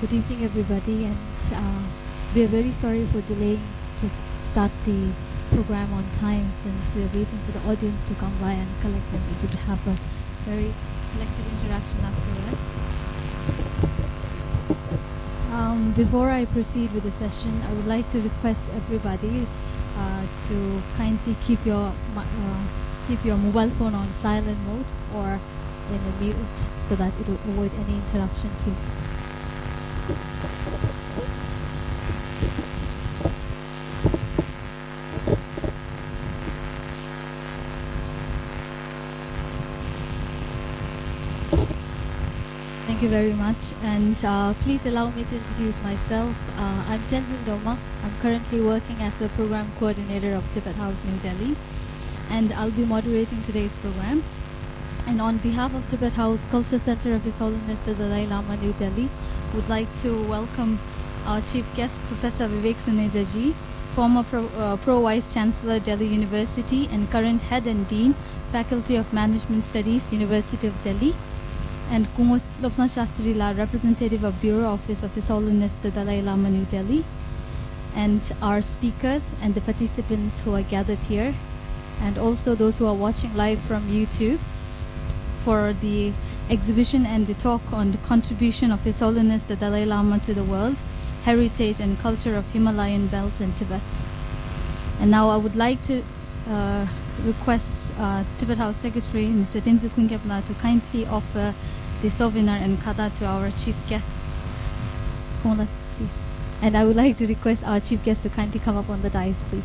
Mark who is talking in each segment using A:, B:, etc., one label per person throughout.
A: Good evening, everybody, and we are very sorry for delaying to start the program on time, since we are waiting for the audience to come by and collect, and we could have a very collective interaction afterward. Before I proceed with the session, I would like to request everybody to kindly keep your mobile phone on silent mode or in a mute, so that it will avoid any interruption, please. Thank you very much, and please allow me to introduce myself. I'm Dawa. I'm currently working as a program coordinator of Tibet House, New Delhi, and I'll be moderating today's program. And on behalf of Tibet House Culture Center of His Holiness the Dalai Lama, New Delhi, would like to welcome our chief guest, Professor Vivek Suneja Ji, former Pro Vice Chancellor, Delhi University, and current Head and Dean, Faculty of Management Studies, University of Delhi, and Kumo Lobsang Shastri La, representative of Bureau Office of His Holiness the Dalai Lama, New Delhi, and our speakers and the participants who are gathered here, and also those who are watching live from YouTube, for the exhibition and the talk on the contribution of His Holiness the Dalai Lama to the world, heritage and culture of Himalayan belt and Tibet. And now I would like to request Tibet House Secretary Mr. Tenzin Khuengkepla to kindly offer the souvenir and kada to our chief guests. Kola, please. And I would like to request our chief guest to kindly come up on the dais, please.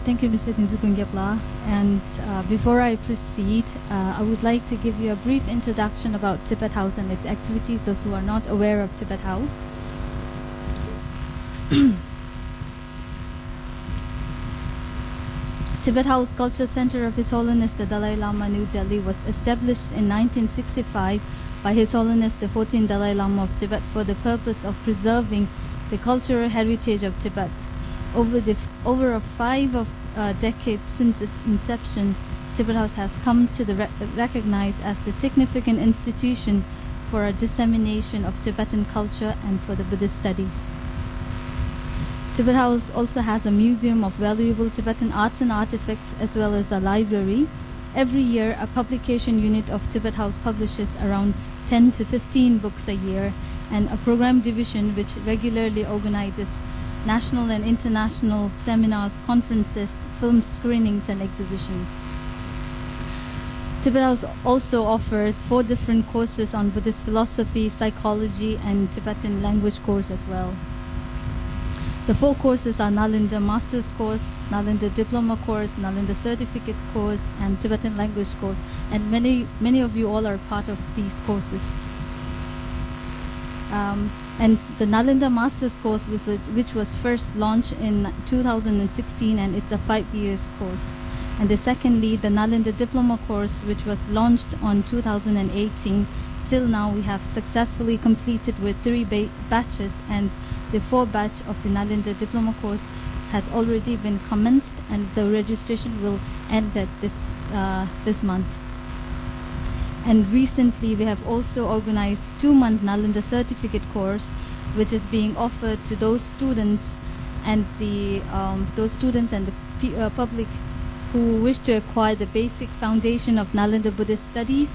A: Thank you, Mr. Tenzin Khuengkepla. And before I proceed, I would like to give you a brief introduction about Tibet House and its activities, those who are not aware of Tibet House. Tibet House Culture Center of His Holiness the Dalai Lama, New Delhi was established in 1965 by His Holiness the 14th Dalai Lama of Tibet for the purpose of preserving the cultural heritage of Tibet. Over 5 decades since its inception, Tibet House has come to recognize as the significant institution for a dissemination of Tibetan culture and for the Buddhist studies. Tibet House also has a museum of valuable Tibetan arts and artifacts, as well as a library. Every year, a publication unit of Tibet House publishes around 10 to 15 books a year, and a program division which regularly organizes national and international seminars, conferences, film screenings, and exhibitions. Tibet House also offers 4 different courses on Buddhist philosophy, psychology, and Tibetan language course as well. The 4 courses are Nalanda Master's Course, Nalanda Diploma Course, Nalanda Certificate Course, and Tibetan Language Course, and many of you all are part of these courses. And the Nalanda Master's Course, which was first launched in 2016, and it's a 5-year course. And secondly, the Nalanda Diploma Course, which was launched on 2018. Till now, we have successfully completed with 3 batches, and the 4th batch of the Nalanda Diploma Course has already been commenced, and the registration will end at this month. And recently, we have also organized 2-month Nalanda Certificate Course, which is being offered to those students and the public who wish to acquire the basic foundation of Nalanda Buddhist studies,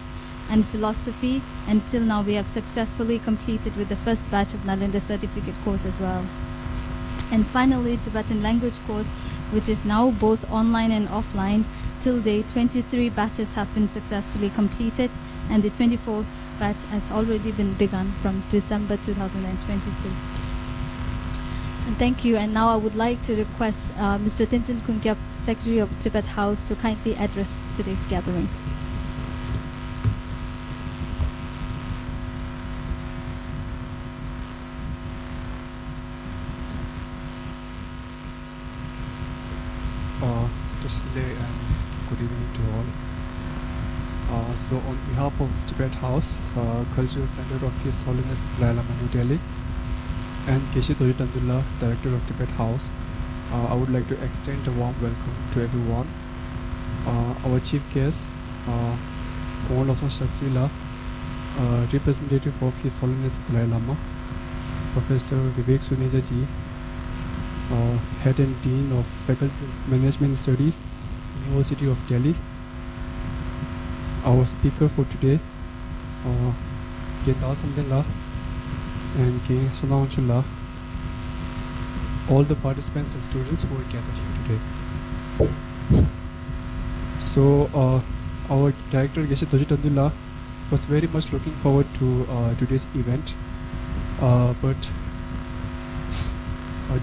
A: and philosophy. And till now we have successfully completed with the first batch of Nalanda certificate course as well. And finally, Tibetan language course, which is now both online and offline. Till date, 23 batches have been successfully completed, and the 24th batch has already been begun from December 2022. And thank you. And now I would like to request Mr. Tenzin Kungyap, Secretary of Tibet House, to kindly address today's gathering.
B: And good evening to all. So on behalf of Tibet House, Cultural Center of His Holiness Dalai Lama, New Delhi, and Geshe Dojit Abdullah, Director of Tibet House, I would like to extend a warm welcome to everyone. Our chief guest, Komal Shastrila, representative of His Holiness Dalai Lama, Professor Vivek Suneja ji, Head and Dean of Faculty of Management Studies, University of Delhi. Our speaker for today, Samten and Sonawachula, all the participants and students who are gathered here today. So our director Geshe Dojit Abdullah was very much looking forward to today's event, but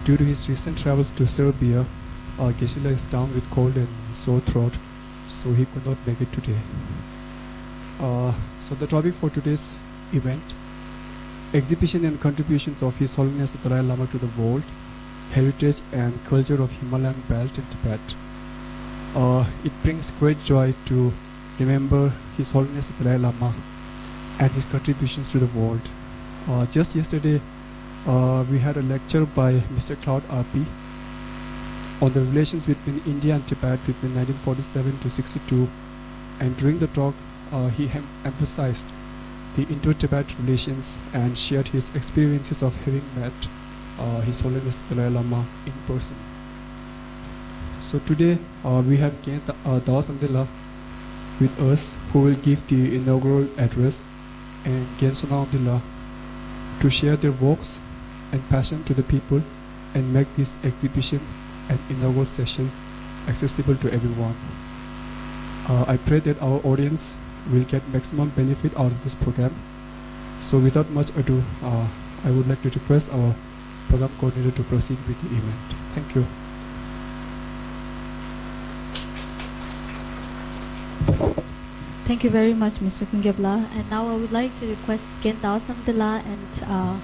B: due to his recent travels to Serbia, Geshe is down with cold and sore throat, so he could not make it today. So the topic for today's event: exhibition and contributions of His Holiness the Dalai Lama to the world, heritage and culture of Himalayan belt in Tibet. It brings great joy to remember His Holiness the Dalai Lama and his contributions to the world. Just yesterday, we had a lecture by Mr. Claude R.P. on the relations between India and Tibet between 1947 to 62, and during the talk, he emphasized the Indo-Tibet relations and shared his experiences of having met His Holiness Dalai Lama in person. So today, we have Dawa Sandila with us, who will give the inaugural address, and Gensona Abdullah to share their works and passion to the people and make this exhibition and inaugural session accessible to everyone. I pray that our audience will get maximum benefit out of this program. So without much ado, I would like to request our program coordinator to proceed with the event. Thank you.
A: Thank you very much, Mr. Kungyabla. And now I would like to request Gen Dawa Samtela and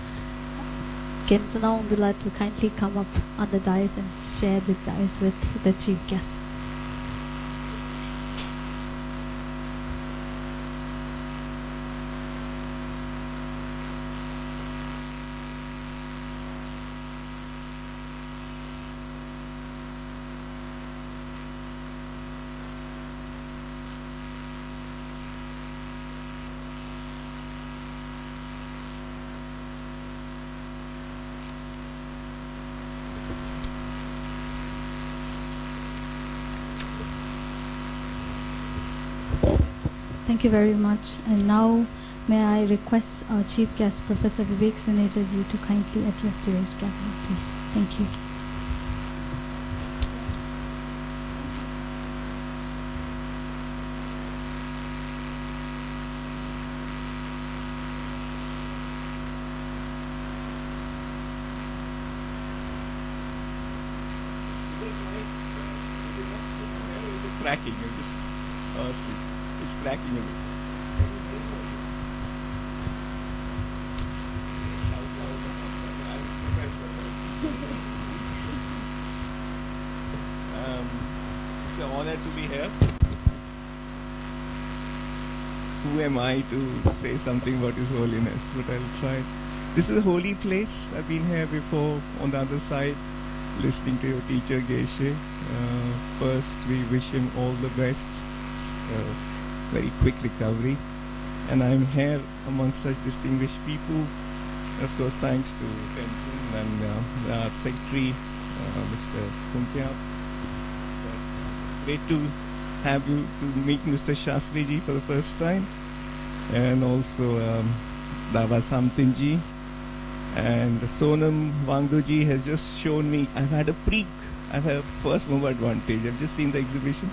A: Gen Sonawachula to kindly come up on the dais and share the dais with the chief guest. Thank you very much. And now may I request our chief guest, Professor Vivek Suneja ji, to kindly address today's gathering, please. Thank you.
C: Cracking, you just it's cracking a bit. It's an honor to be here. Who am I to say something about His Holiness? But I'll try. This is a holy place. I've been here before on the other side, listening to your teacher Geshe. First, we wish him all the best. Very quick recovery, and I'm here among such distinguished people. Of course, thanks to Tenzin and our secretary, Mr. Kungyap. Great to have you to meet Mr. Shastriji for the first time. and also Dawa Samten ji, and Sonam Wangdoji has just shown me. I've had a first mover advantage. I've just seen the exhibition.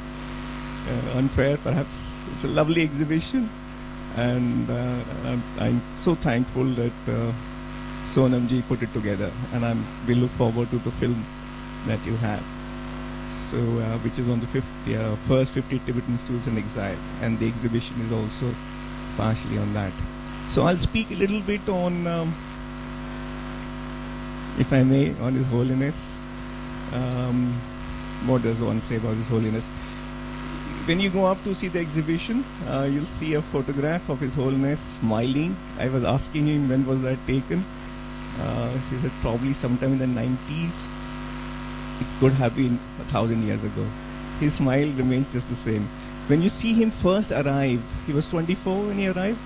C: Unfair, perhaps. It's a lovely exhibition, and I'm so thankful that Sonam ji put it together, and we look forward to the film that you have. So, which is on the first 50 Tibetan students in exile, and the exhibition is also partially on that. So I'll speak a little bit on, if I may, on His Holiness. What does one say about His Holiness? When you go up to see the exhibition, you'll see a photograph of His Holiness smiling. I was asking him when was that taken. He said probably sometime in the 90s. It could have been 1,000 years ago. His smile remains just the same. When you see him first arrive, he was 24 when he arrived,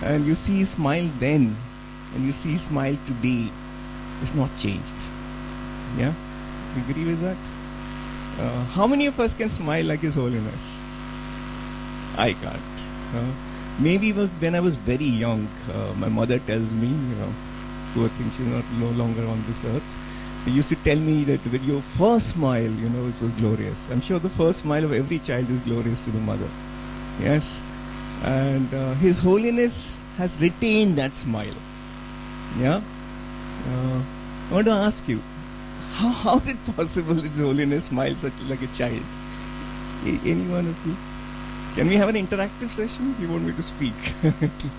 C: and you see his smile then, and you see his smile today, it's not changed. Yeah? You agree with that? How many of us can smile like His Holiness? I can't. Maybe when I was very young, my mother tells me, poor thing, she's no longer on this earth. He used to tell me that with your first smile, it was glorious. I'm sure the first smile of every child is glorious to the mother. Yes? And His Holiness has retained that smile. Yeah? I want to ask you, how is it possible that His Holiness smiles like a child? Any one of you? Can we have an interactive session? You want me to speak?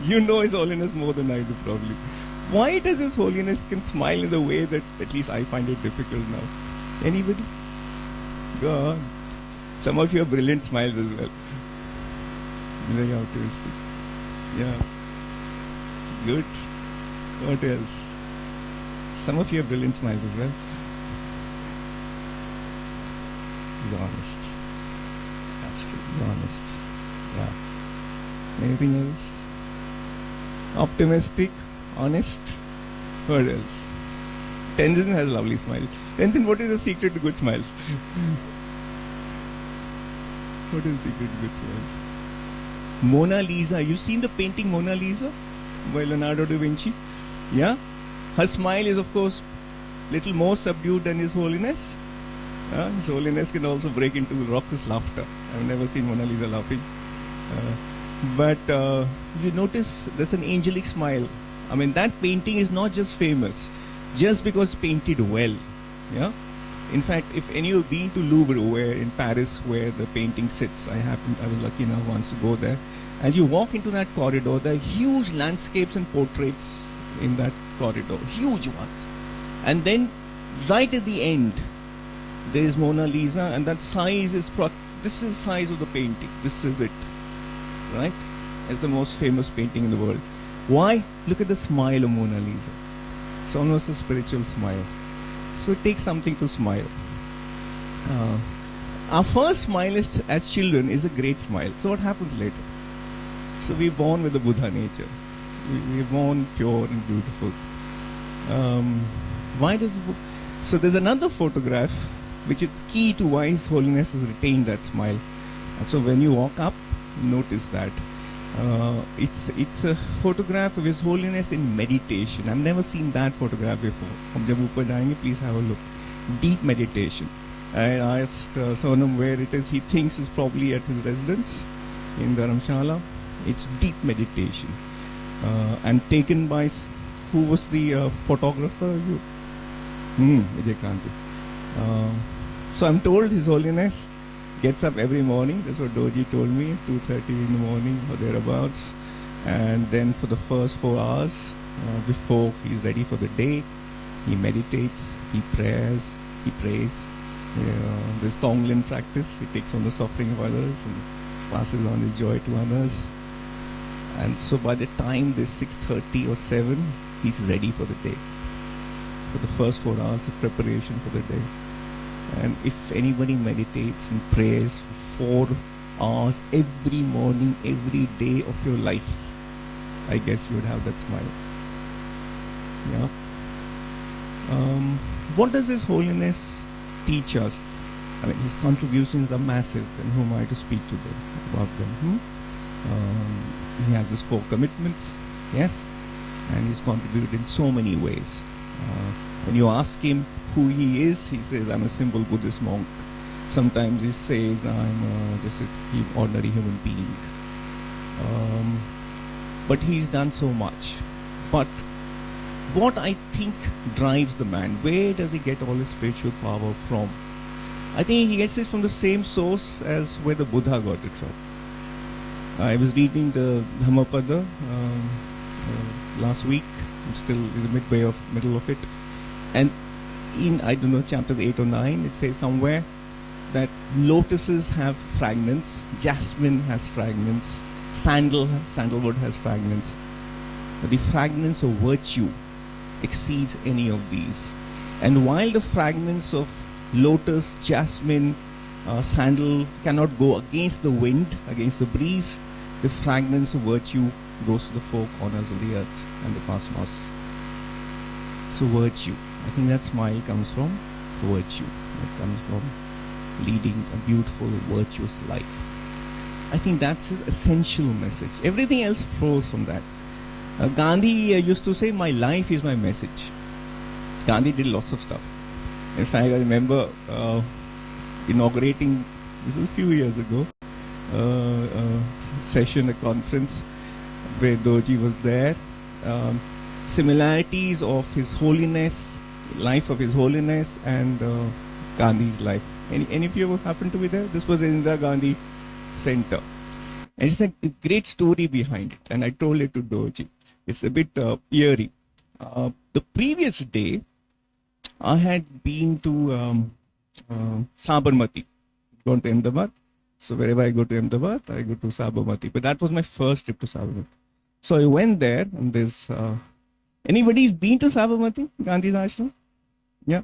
C: You know His Holiness more than I do, probably. Why does His Holiness can smile in the way that at least I find it difficult now? Anybody? Go on. Some of you have brilliant smiles as well. Very optimistic. Yeah. Good. What else? Some of you have brilliant smiles as well. He's honest. That's true. He's honest. Yeah. Anything else? Optimistic. Honest. What else? Tenzin has a lovely smile. Tenzin, what is the secret to good smiles? What is the secret to good smiles? Mona Lisa. You seen the painting Mona Lisa by Leonardo da Vinci? Yeah? Her smile is, of course, little more subdued than His Holiness. His Holiness can also break into raucous laughter. I've never seen Mona Lisa laughing. But you notice there's an angelic smile. I mean, that painting is not just famous just because it's painted well. Yeah. In fact, if any of you have been to Louvre, where in Paris, where the painting sits, I was lucky enough once to go there. As you walk into that corridor, there are huge landscapes and portraits in that corridor, huge ones. And then, right at the end, there is Mona Lisa, and that size is this is the size of the painting. This is it, right? It's the most famous painting in the world. Why? Look at the smile of Mona Lisa. It's almost a spiritual smile. So it takes something to smile. Our first smile as children is a great smile. So what happens later? So we're born with the Buddha nature. We're born pure and beautiful. So there's another photograph which is key to why His Holiness has retained that smile. And so when you walk up, notice that. It's a photograph of His Holiness in meditation. I've never seen that photograph before. Please have a look. Deep meditation. I asked Sonam where it is. He thinks it's probably at his residence in Dharamsala. It's deep meditation. And taken by, who was the photographer? Vijay Kanti. So I'm told His Holiness gets up every morning. That's what Doji told me, 2:30 in the morning or thereabouts. And then for the first 4 hours before he's ready for the day, he meditates, he prays. This Tonglen practice. He takes on the suffering of others and passes on his joy to others. And so by the time there's 6:30 or 7, he's ready for the day. For the first 4 hours of preparation for the day. And if anybody meditates and prays for 4 hours every morning, every day of your life, I guess you would have that smile. Yeah. What does His Holiness teach us? I mean, his contributions are massive, and who am I to speak to them about them? he has his 4 commitments, yes, and he's contributed in so many ways. When you ask him who he is, he says, I'm a simple Buddhist monk. Sometimes he says, I'm just an ordinary human being. But he's done so much. But what I think drives the man, where does he get all his spiritual power from? I think he gets it from the same source as where the Buddha got it from. I was reading the Dhammapada last week. I'm still in the middle of it. And in, I don't know, chapter 8 or 9, it says somewhere that lotuses have fragrance, jasmine has fragrance, sandalwood has fragrance. But the fragrance of virtue exceeds any of these. And while the fragrance of lotus, jasmine, sandal cannot go against the wind, against the breeze, the fragrance of virtue goes to the 4 corners of the earth and the cosmos. So virtue, I think that smile comes from virtue. It comes from leading a beautiful, virtuous life. I think that's his essential message. Everything else flows from that. Gandhi used to say, my life is my message. Gandhi did lots of stuff. In fact, I remember inaugurating, this was a few years ago, a session, a conference where Doji was there. Similarities of His Holiness, life of His Holiness and Gandhi's life. Any of you happen to be there? This was in Indira Gandhi Center. And it's a great story behind it. And I told it to Doji. It's a bit eerie. The previous day, I had been to Sabarmati, gone to Ahmedabad. So wherever I go to Ahmedabad, I go to Sabarmati. But that was my first trip to Sabarmati. So I went there, and there's... anybody's been to Sabarmati, Gandhi's ashram? Yeah.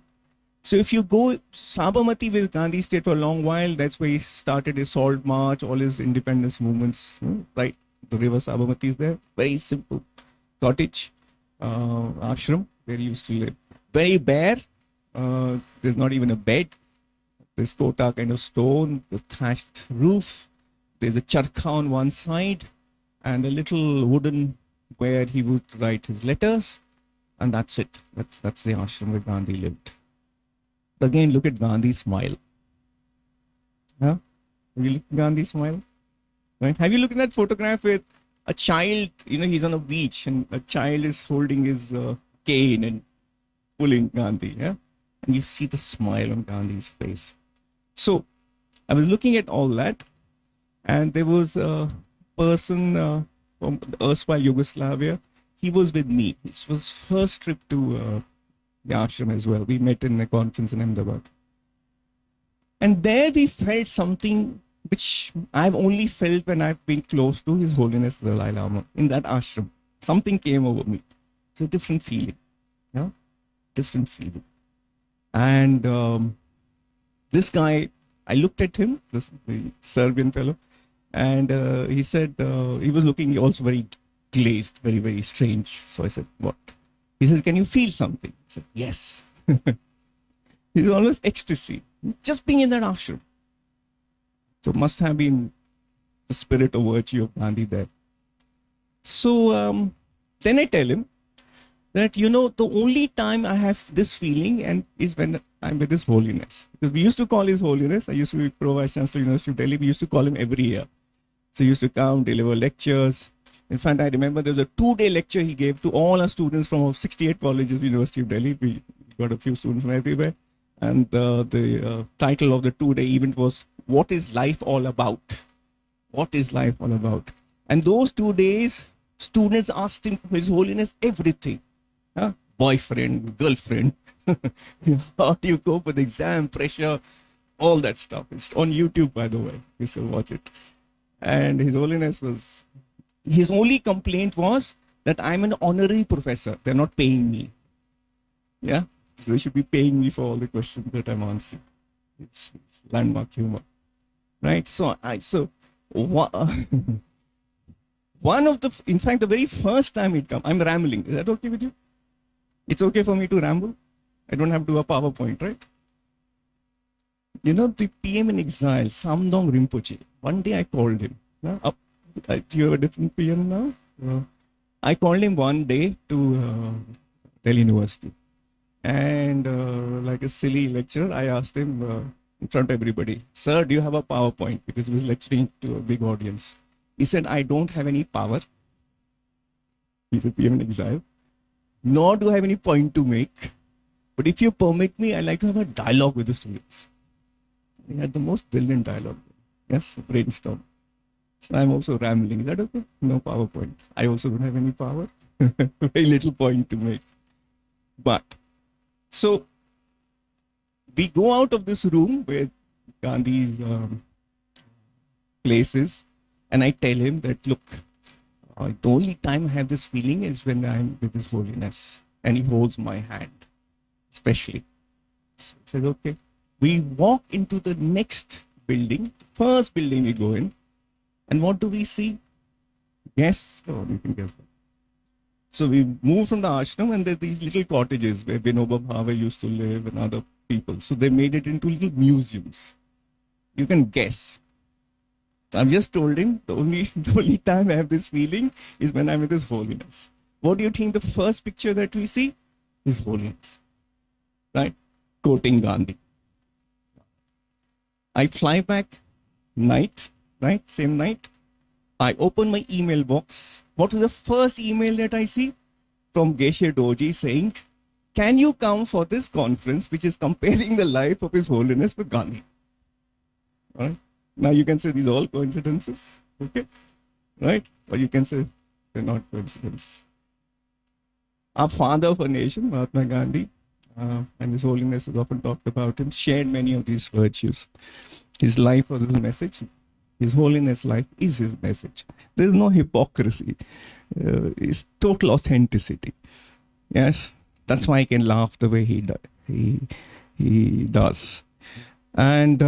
C: So if you go Sabarmati, where Gandhi stayed for a long while, that's where he started his salt march, all his independence movements, right? The river Sabarmati is there. Very simple cottage, ashram, where he used to live. Very bare. There's not even a bed. There's kota kind of stone, the thatched roof. There's a charkha on one side and a little wooden where he would write his letters. And that's it. That's the ashram where Gandhi lived. But again, look at Gandhi's smile. Huh? Have you looked at Gandhi's smile? Right? Have you looked at that photograph with a child, he's on a beach and a child is holding his cane and pulling Gandhi, yeah? And you see the smile on Gandhi's face. So, I was looking at all that, and there was a person from erstwhile Yugoslavia. He was with me. This was first trip to the ashram as well. We met in a conference in Ahmedabad. And there we felt something which I've only felt when I've been close to His Holiness the Dalai Lama, in that ashram. Something came over me. It's a different feeling. Yeah? Different feeling. And this guy, I looked at him, this Serbian fellow, and he said, he was looking also very glazed, very, very strange. So I said, what? He says, can you feel something? I said, yes. It's almost ecstasy. Just being in that ashram. So must have been the spirit or virtue of Gandhi there. So then I tell him that, the only time I have this feeling and is when I'm with His Holiness. Because we used to call His Holiness, I used to be Pro-Vice Chancellor University of Delhi, we used to call him every year. So he used to come, deliver lectures. In fact, I remember there was a 2-day lecture he gave to all our students from 68 colleges, University of Delhi. We got a few students from everywhere. And the title of the 2-day event was, What is Life All About? What is life all about? And those 2 days, students asked him, His Holiness, everything. Boyfriend, girlfriend, how do you cope with exam pressure, all that stuff. It's on YouTube, by the way. You should watch it. And His Holiness his only complaint was that I'm an honorary professor. They're not paying me. Yeah? So they should be paying me for all the questions that I'm answering. It's landmark humor. Right? In fact, the very first time he'd come, I'm rambling. Is that okay with you? It's okay for me to ramble? I don't have to do a PowerPoint, right? The PM in exile, Samdong Rinpoche, one day I called him. Do you have a different PM now? I called him one day to Delhi University. And like a silly lecturer, I asked him in front of everybody, "Sir, do you have a PowerPoint?" Because he was lecturing to a big audience. He said, "I don't have any power." He's a PM in exile. "Nor do I have any point to make. But if you permit me, I'd like to have a dialogue with the students." He had the most brilliant dialogue. Yes, brainstorm. So I'm also rambling. Is that okay? No PowerPoint. I also don't have any power. Very little point to make. But, so, we go out of this room where Gandhi's place is, and I tell him that, look, the only time I have this feeling is when I'm with His Holiness, and he holds my hand, especially. So I said, okay. We walk into the next building, first building we go in, and what do we see? Yes, oh, you can guess that. So we move from the ashram, and there's these little cottages where Vinoba Bhave used to live and other people. So they made it into little museums. You can guess. I've just told him the only time I have this feeling is when I'm with His Holiness. What do you think the first picture that we see? His Holiness. Right? Quoting Gandhi. I fly back night, right? Same night. I open my email box. What is the first email that I see? From Geshe Dorji saying, "Can you come for this conference which is comparing the life of His Holiness with Gandhi?" All right? Now you can say these are all coincidences. Okay? Right? Or you can say they're not coincidences. Our father of a nation, Mahatma Gandhi, and His Holiness is often talked about him, shared many of these virtues. His life was his message. His Holiness' life is his message. There is no hypocrisy. It's total authenticity. Yes, that's why I can laugh the way he does. And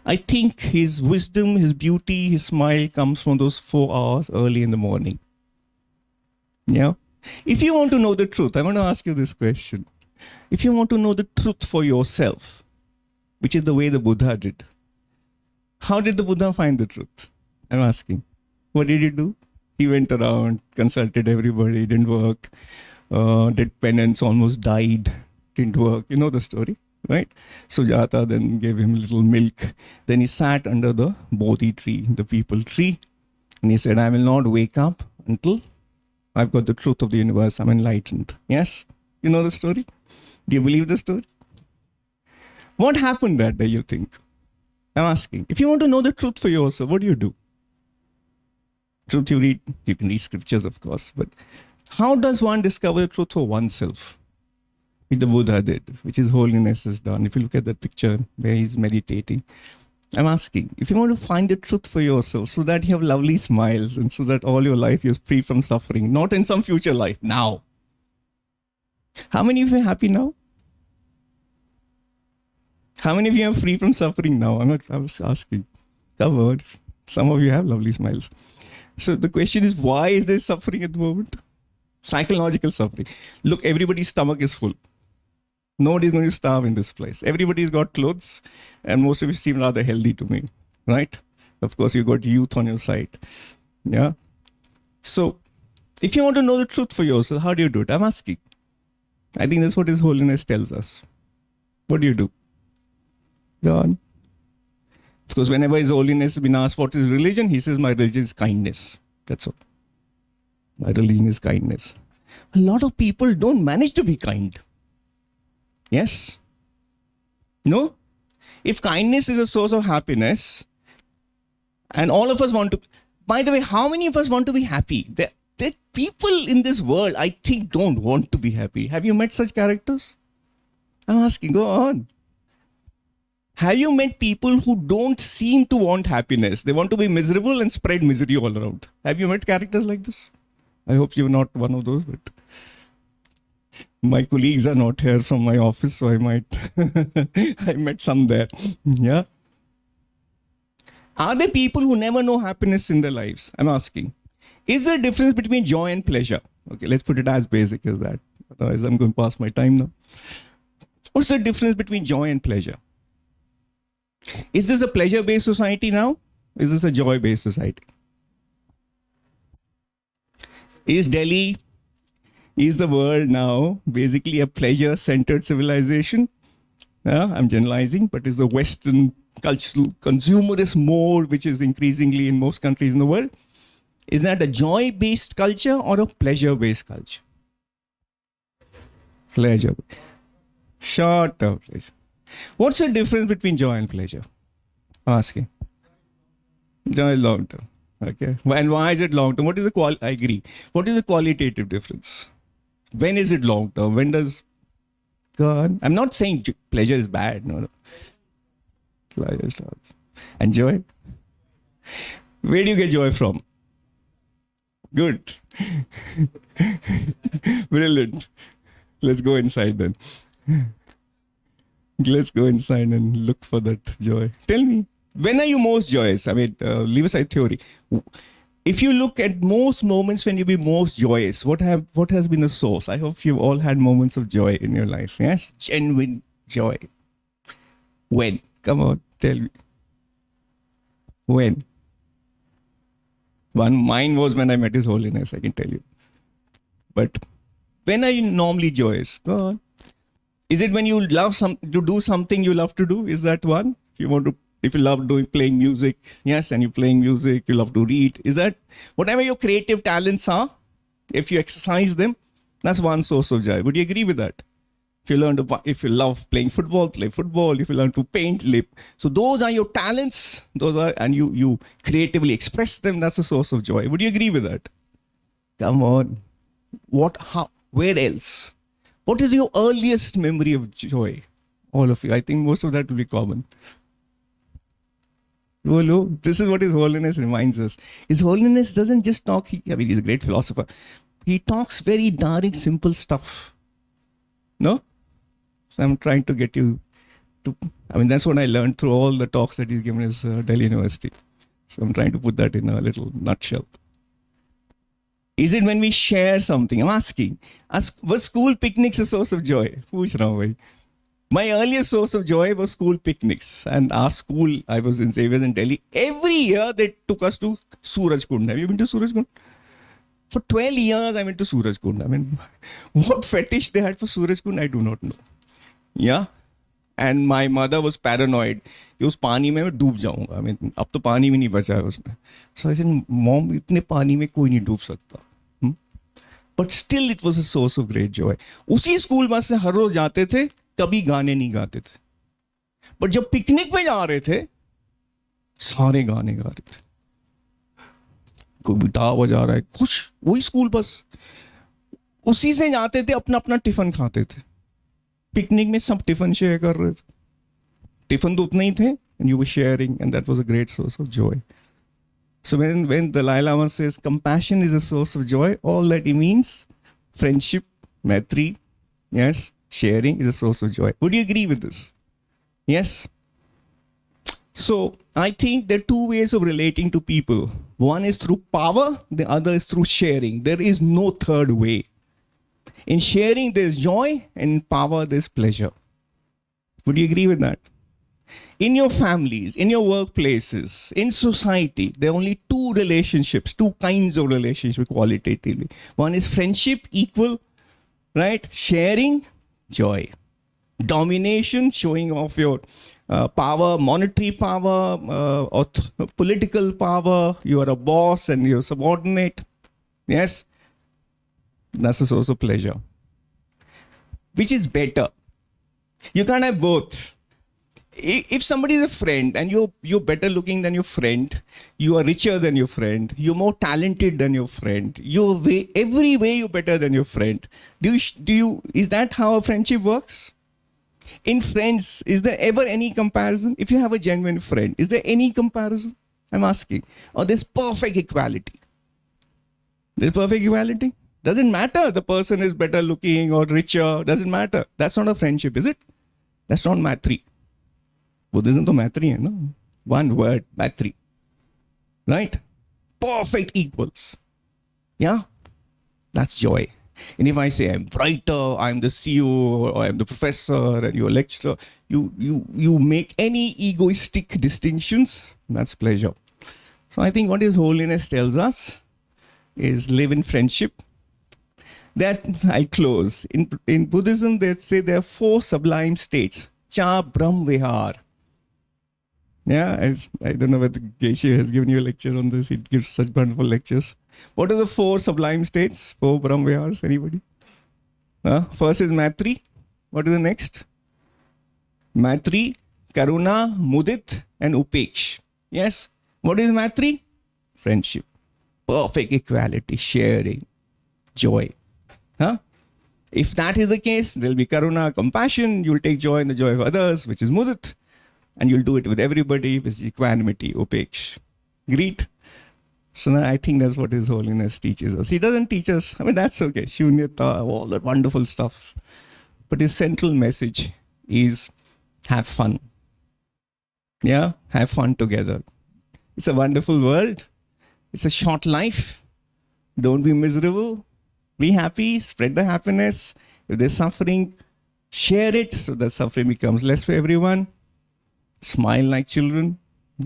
C: I think his wisdom, his beauty, his smile comes from those 4 hours early in the morning. Yeah. If you want to know the truth, I want to ask you this question. If you want to know the truth for yourself, which is the way the Buddha did, how did the Buddha find the truth? I'm asking. What did he do? He went around, consulted everybody, didn't work, did penance, almost died, didn't work. You know the story, right? Sujata then gave him a little milk. Then he sat under the Bodhi tree, the people tree, and he said, "I will not wake up until I've got the truth of the universe. I'm enlightened." Yes? You know the story? Do you believe the story? What happened that day, you think? I'm asking. If you want to know the truth for yourself, what do you do? Truth you read, you can read scriptures, of course, but how does one discover the truth for oneself? Which the Buddha did, which His Holiness has done. If you look at that picture where he's meditating, I'm asking, if you want to find the truth for yourself so that you have lovely smiles and so that all your life you're free from suffering, not in some future life, now. How many of you are happy now? How many of you are free from suffering now? I was asking. Come on. Some of you have lovely smiles. So the question is, why is there suffering at the moment? Psychological suffering. Look, everybody's stomach is full. Nobody's going to starve in this place. Everybody's got clothes, and most of you seem rather healthy to me, right? Of course, you've got youth on your side. Yeah? So, if you want to know the truth for yourself, how do you do it? I'm asking. I think that's what His Holiness tells us. What do you do? Go on. Of course, whenever His Holiness has been asked what is religion, he says, "My religion is kindness." That's all. My religion is kindness. A lot of people don't manage to be kind. Yes? No? If kindness is a source of happiness, and all of us want to, by the way, how many of us want to be happy? There people in this world, I think, don't want to be happy. Have you met such characters? I'm asking, go on. Have you met people who don't seem to want happiness? They want to be miserable and spread misery all around. Have you met characters like this? I hope you're not one of those, but my colleagues are not here from my office, so I met some there. Yeah. Are there people who never know happiness in their lives? I'm asking. Is there a difference between joy and pleasure? Okay, let's put it as basic as that. Otherwise, I'm going to pass my time now. What's the difference between joy and pleasure? Is this a pleasure-based society now? Is this a joy-based society? Is Delhi, is the world now basically a pleasure-centered civilization? I'm generalizing, but is the Western cultural consumerist mode, which is increasingly in most countries in the world, is that a joy-based culture or a pleasure-based culture? Pleasure. Short-term pleasure. What's the difference between joy and pleasure? Asking. Joy is long-term. Okay. And why is it long-term? What is the I agree. What is the qualitative difference? When is it long-term? When does... God, I'm not saying pleasure is bad. No. Pleasure is long. And joy? Where do you get joy from? Good. Brilliant. Let's go inside then. Let's go inside and look for that joy. Tell me, when are you most joyous? I mean, leave aside theory. If you look at most moments when you be most joyous, what has been the source? I hope you've all had moments of joy in your life. Yes, genuine joy. When? Come on, tell me. When? Mine was when I met His Holiness, I can tell you. But when are you normally joyous? Go on. Is it when you love to do something you love to do? Is that one? If you love playing music, yes, and you're playing music, you love to read. Is that whatever your creative talents are? If you exercise them, that's one source of joy. Would you agree with that? If you love playing football, play football. If you learn to paint, so those are your talents. And you creatively express them. That's a source of joy. Would you agree with that? Come on. How? Where else? What is your earliest memory of joy? All of you. I think most of that will be common. This is what His Holiness reminds us. His Holiness doesn't just talk, he's a great philosopher. He talks very direct, simple stuff. No? So I'm trying to get you to, that's what I learned through all the talks that he's given at Delhi University. So I'm trying to put that in a little nutshell. Is it when we share something? I'm asking. Was school picnics a source of joy? Who's wrong? My earliest source of joy was school picnics. And our school, I was in Xavier's in Delhi. Every year they took us to Surajkund. Have you been to Surajkund? For 12 years I went to Surajkund. What fetish they had for Surajkund, I do not know. Yeah. And my mother was paranoid. कि उस पानी में मैं डूब जाऊंगा. अब तो पानी भी नहीं बचा है उसमें. So I said, Mom, इतने पानी में कोई नहीं डूब सकता. But still it was a source of great joy. उसी स्कूल बस से हर रोज जाते थे, कभी गाने नहीं गाते थे. But जब पिकनिक पे जा रहे थे, सारे गाने गा रहे थे. कोई गिटार बजा रहा है, खुश. वही स्कूल बस. उसी से जाते थे, अपना अपना टिफिन खाते थे. पिकनिक में सब टिफिन शेयर कर रहे थे. टिफिन तो उतने ही थे, and you were sharing, and that was a great source of joy. So when the Dalai Lama says compassion is a source of joy, all that he means, friendship, maitri, yes, sharing is a source of joy. Would you agree with this? Yes. So I think there are two ways of relating to people. One is through power, the other is through sharing. There is no third way. In sharing, there's joy, and in power, there's pleasure. Would you agree with that? In your families, in your workplaces, in society, there are only two kinds of relationships qualitatively. One is friendship, equal, right? Sharing, joy. Domination, showing off your power, monetary power, or political power. You are a boss and you're subordinate. Yes? That's a source of pleasure. Which is better? You can't have both. If somebody is a friend and you're better looking than your friend, you are richer than your friend, you're more talented than your friend, every way you're better than your friend. Is that how a friendship works? In friends, is there ever any comparison? If you have a genuine friend, is there any comparison? I'm asking. Or there's perfect equality? There's perfect equality? Doesn't matter the person is better looking or richer, doesn't matter. That's not a friendship, is it? That's not matri. Buddhism to matri, no? One word, matri. Right? Perfect equals. Yeah? That's joy. And if I say I'm brighter, I'm the CEO, or I'm the professor, and you're a lecturer, you make any egoistic distinctions, that's pleasure. So I think what His Holiness tells us is live in friendship. That I'll close. In Buddhism, they say there are 4 sublime states. Cha Brahm Vihar. Yeah, I don't know whether Geshe has given you a lecture on this. He gives such wonderful lectures. What are the 4 sublime states? 4 Brahm Vihars? Anybody? First is Maitri. What is the next? Maitri, Karuna, Mudit, and Upeksh. Yes. What is Maitri? Friendship. Perfect equality, sharing, joy. If that is the case, there will be Karuna, compassion. You will take joy in the joy of others, which is Mudit. And you'll do it with everybody, with equanimity, Upeksh. Greet. So I think that's what His Holiness teaches us. He doesn't teach us, that's okay, Shunyata, all that wonderful stuff. But his central message is have fun. Yeah, have fun together. It's a wonderful world. It's a short life. Don't be miserable. Be happy. Spread the happiness. If there's suffering, share it so that suffering becomes less for everyone. Smile like children.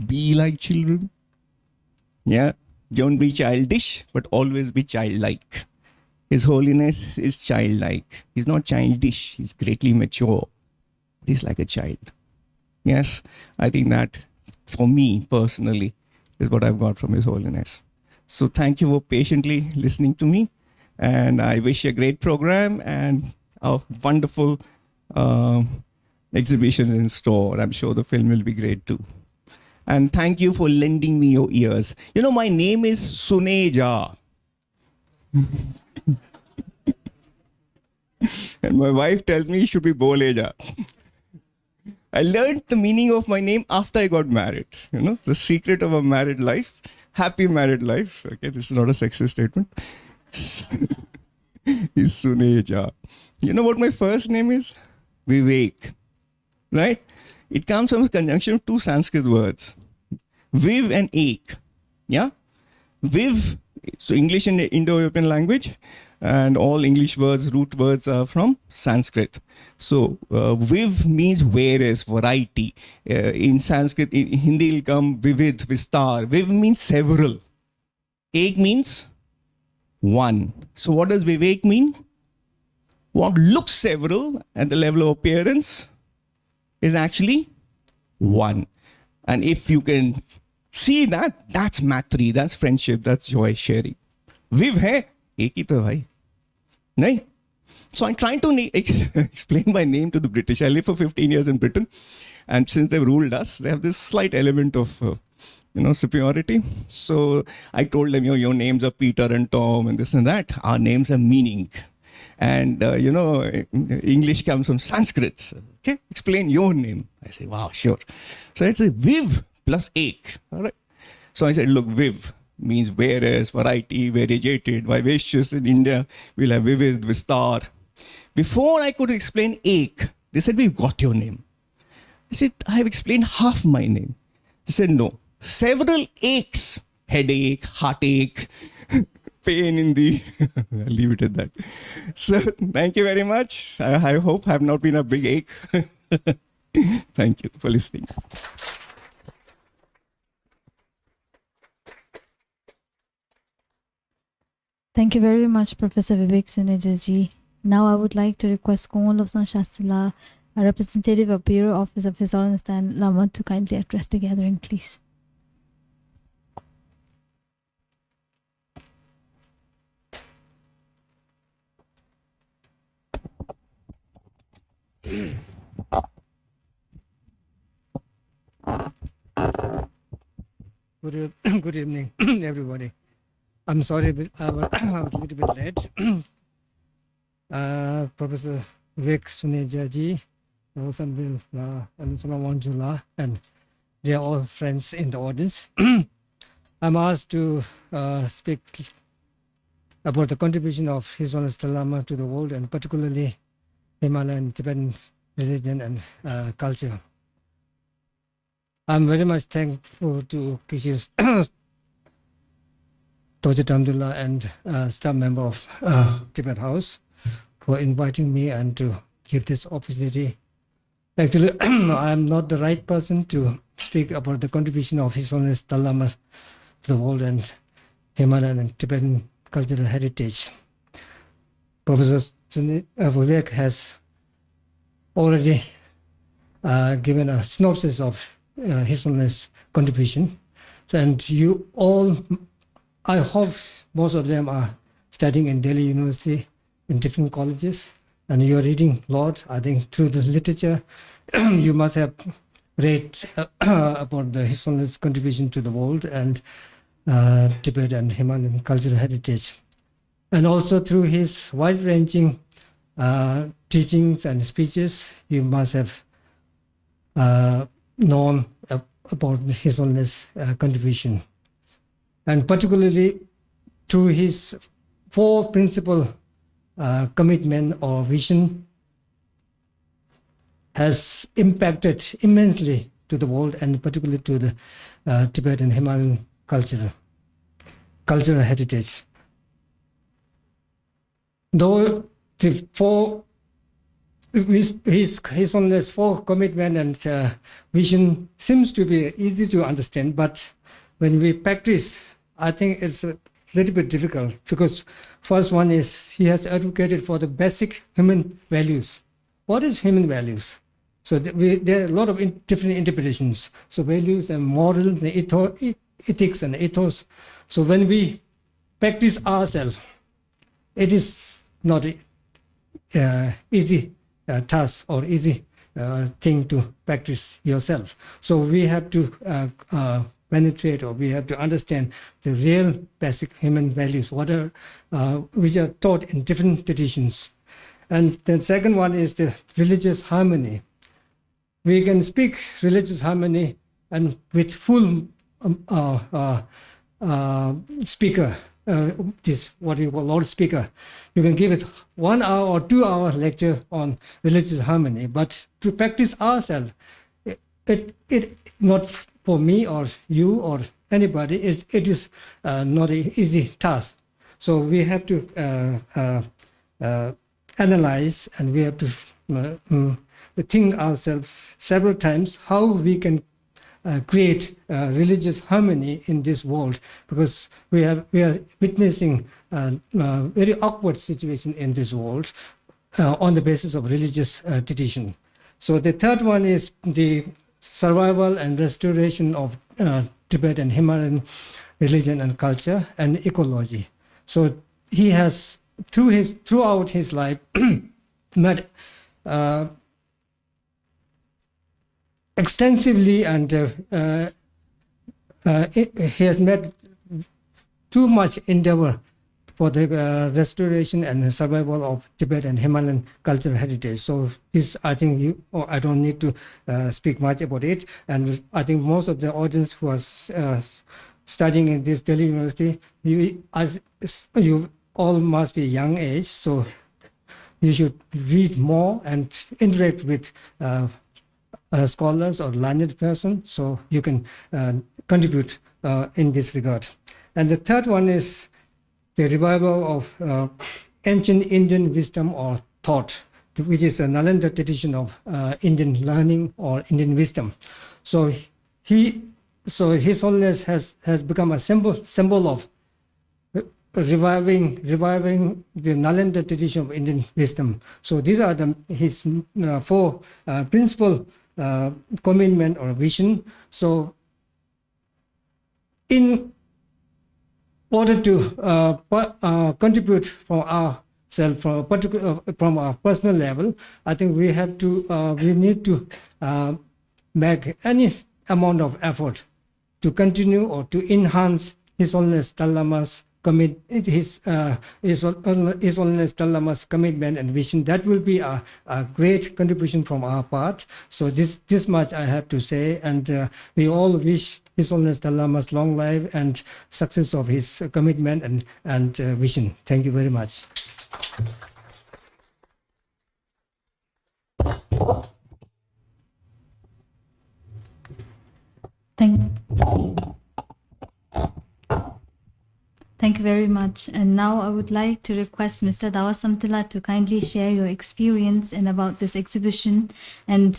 C: Be like children. Yeah. Don't be childish, but always be childlike. His Holiness is childlike. He's not childish. He's greatly mature. He's like a child. Yes, I think that, for me personally, is what I've got from His Holiness. So thank you for patiently listening to me. And I wish you a great program and a wonderful exhibition in store. I'm sure the film will be great too. And thank you for lending me your ears. My name is Suneja. And my wife tells me it should be Boleja. I learned the meaning of my name after I got married. The secret of a married life, happy married life. Okay, this is not a sexist statement. Is Suneja. You know what my first name is? Vivek. Right? It comes from a conjunction of 2 Sanskrit words. Viv and ek. Yeah? Viv, so English and Indo-European language, and all English words, root words are from Sanskrit. So viv means various, variety. In Sanskrit, in Hindi will come vivid, vistar. Viv means several. Ek means one. So what does Vivek mean? What looks several at the level of appearance is actually one. And if you can see that, that's matri, that's friendship, that's joy sharing. Viv hai, ek hi to bhai. Nahi? So I'm trying to explain my name to the British. I lived for 15 years in Britain. And since they've ruled us, they have this slight element of superiority. So I told them, your names are Peter and Tom and this and that. Our names have meaning. And, English comes from Sanskrit. Okay, explain your name. I say, wow, sure. So it's a Viv plus ek. All right. So I said, look, Viv means various, variety, variegated, vivacious. In India, we'll have vivid, vistar. Before I could explain ek, they said, we've got your name. I said, I have explained half my name. They said, no. Several aches, headache, heartache, pain in the... I'll leave it at that. So, thank you very much. I hope I have not been a big ache. Thank you for listening.
A: Thank you very much, Professor Vivek Suneja. Now I would like to request Kumar Lobsang Shastila, a representative of Bureau Office of His Holiness Dalai Lama, to kindly address the gathering, please.
D: Good evening, everybody. I'm sorry, but I was a little bit late. Professor Vivek Suneja ji, and they are all friends in the audience. I'm asked to speak about the contribution of His Holiness Dalai Lama to the world, and particularly Himalayan Tibetan religion and culture. I'm very much thankful to Kishi's Toja Alhamdulillah and staff member of Tibet House for inviting me and to give this opportunity. Actually, I'm not the right person to speak about the contribution of His Holiness Dalai Lama to the world and Himalayan and Tibetan cultural heritage. Professor Vivek has already given a synopsis of His Holiness' contribution. So, and you all, I hope most of them are studying in Delhi University in different colleges, and you are reading a lot. I think through the literature, you must have read about His Holiness' contribution to the world and Tibet and Himalayan cultural heritage. And also through his wide-ranging teachings and speeches, you must have known about His Holiness' contribution. And particularly through his four principal commitment or vision has impacted immensely to the world and particularly to the Tibetan Himalayan cultural heritage. Though the his Holiness' four commitment and vision seems to be easy to understand, but when we practice, I think it's a little bit difficult, because first one is he has advocated for the basic human values. What is human values? So there are a lot of different interpretations. So values and morals and ethics and ethos. So when we practice ourselves, it is not easy task or easy thing to practice yourself. So we have to penetrate, or we have to understand the real basic human values, which are taught in different traditions. And the second one is the religious harmony. We can speak religious harmony and with full speaker, this what we call loudspeaker. You can give it 1 hour or 2 hour lecture on religious harmony, but to practice ourselves, it not for me or you or anybody, it is not an easy task. So we have to analyze, and we have to think ourselves several times how we can create religious harmony in this world, because we are witnessing a very awkward situation in this world on the basis of religious tradition. So the third one is the survival and restoration of Tibetan Himalayan religion and culture and ecology. So he has throughout his life met extensively, and he has made too much endeavor for the restoration and survival of Tibetan and Himalayan cultural heritage. So this, I think I don't need to speak much about it. And I think most of the audience who are studying in this Delhi University, you all must be young age, so you should read more and interact with scholars or learned person, so you can contribute in this regard. And the third one is the revival of ancient Indian wisdom or thought, which is a Nalanda tradition of Indian learning or Indian wisdom. So His Holiness has become a symbol of reviving the Nalanda tradition of Indian wisdom. So these are his four principal commitment or vision. So in order to contribute from ourselves, from our personal level, I think we need to make any amount of effort to continue or to enhance His Holiness Dalai Lama's His Holiness Dalai Lama's commitment and vision. That will be a great contribution from our part. So this much I have to say, and we all wish His Holiness Dalai Lama's long life and success of his commitment and vision. Thank you very much.
A: Thank you very much. And now I would like to request Mr. Dawa Samtila to kindly share your experience and about this exhibition. And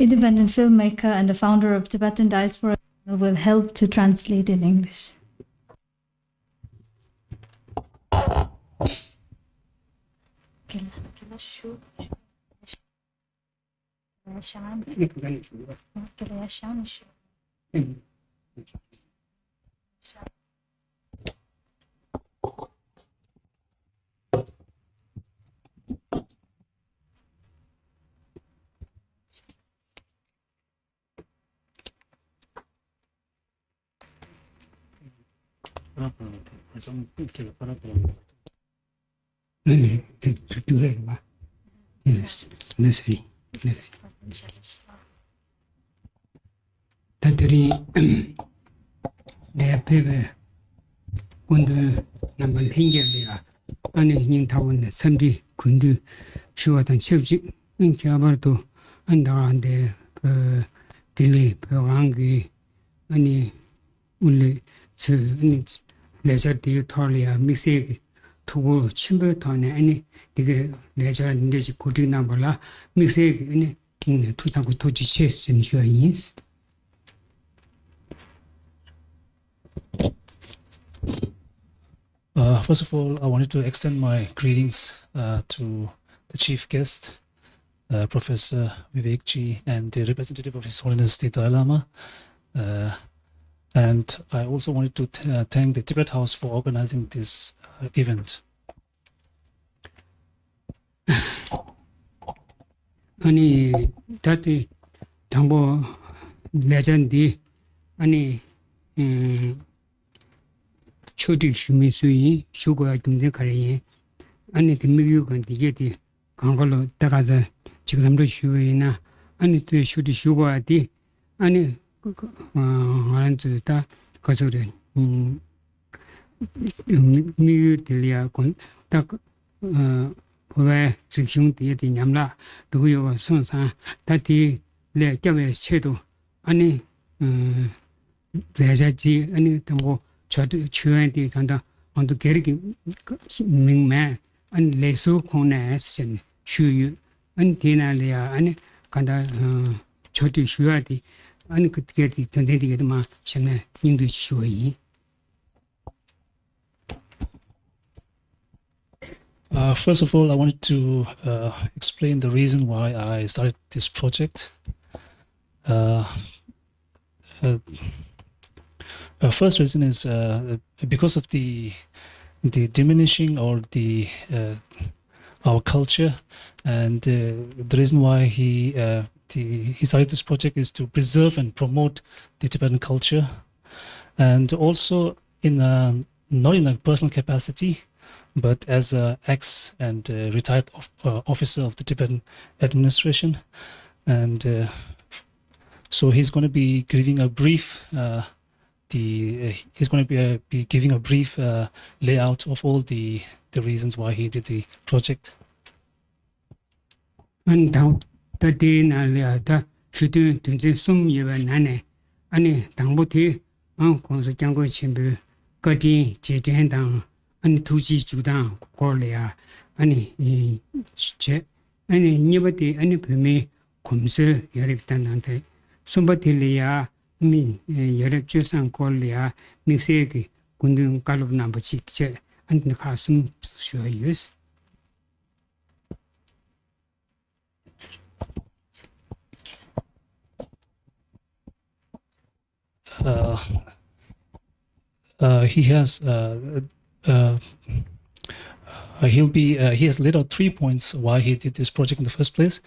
A: independent filmmaker and the founder of Tibetan Diaspora, will help to translate in English.
E: Tantari ne pepe kundu nambal hingyaliya ane nyingtawan samdi kundu shuwatan chebji nkiabarto andagande dili pewangi ane uli tsu ane lejar diyo thorliya miksegi tugu chimbo thorne ane diga lejar ndeji kuti nambala miksegi ane tutangu toji chesin shuwa yins.
F: First of all, I wanted to extend my greetings to the chief guest, Professor Vivekji, and the representative of His Holiness the Dalai Lama. And I also wanted to thank the Tibet House for organizing this event.
E: 아니 다들 당보 레전드 아니 초dik shumi sui shugoya dumde kare ani dimigyu kan digeti kangalo dagaza chiglamdo shuina ani tu shudi shugoya di ani arantu ta kasore migyu delia kon tak powe sikshung di nyamla duyo sonsa tati le jawe chedo ani lejaji ani tamgo 저도 주연이 단다 언도 게르기 민매 안 레수 코네스 슈유 안 디나리아 아니 간다 저도 슈야디 아니 그게 전쟁이도 막 semne 인도 슈이.
F: First of all, I wanted to explain the reason why I started this project. First reason is because of the diminishing or the our culture, and the reason why he started this project is to preserve and promote the Tibetan culture, and also in not in a personal capacity, but as an ex and retired officer of the Tibetan administration, and so he's going to be giving a brief. He's going to be giving a brief layout of all the reasons why he did the project.
E: And now the day na shooting to some year nane ani dangbuti konsa jango chimbu kati jejen dang ani tuji judang korlea ani che ani nyebati ani pime kumse yariptan nante sombatiliya mi yarab jusan korlea misegi kundun kalub number chikche and khasum shoyus.
F: He has he has laid out 3 points why he did this project in the first place.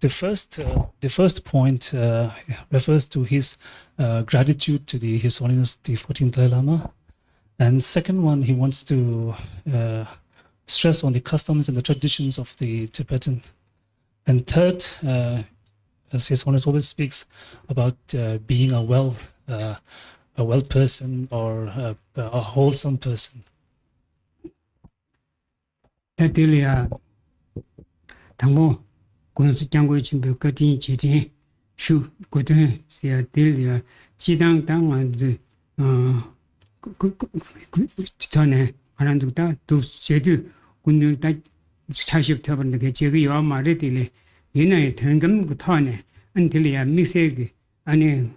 F: The first point refers to his gratitude to His Holiness the 14th Dalai Lama, and second one, he wants to stress on the customs and the traditions of the Tibetan, and third, as His Holiness always speaks about being a well person or a wholesome person.
E: Tatilia Tamo Gunsu Jango Chimbu Kati Chiti Shu Kutu Sia Dilia Chidang Dang and Tane Aranduta to Shedu Gundu Chaship Taban the Chevi or Maritile, Yina Tangam Gutane, until ya mixeg ani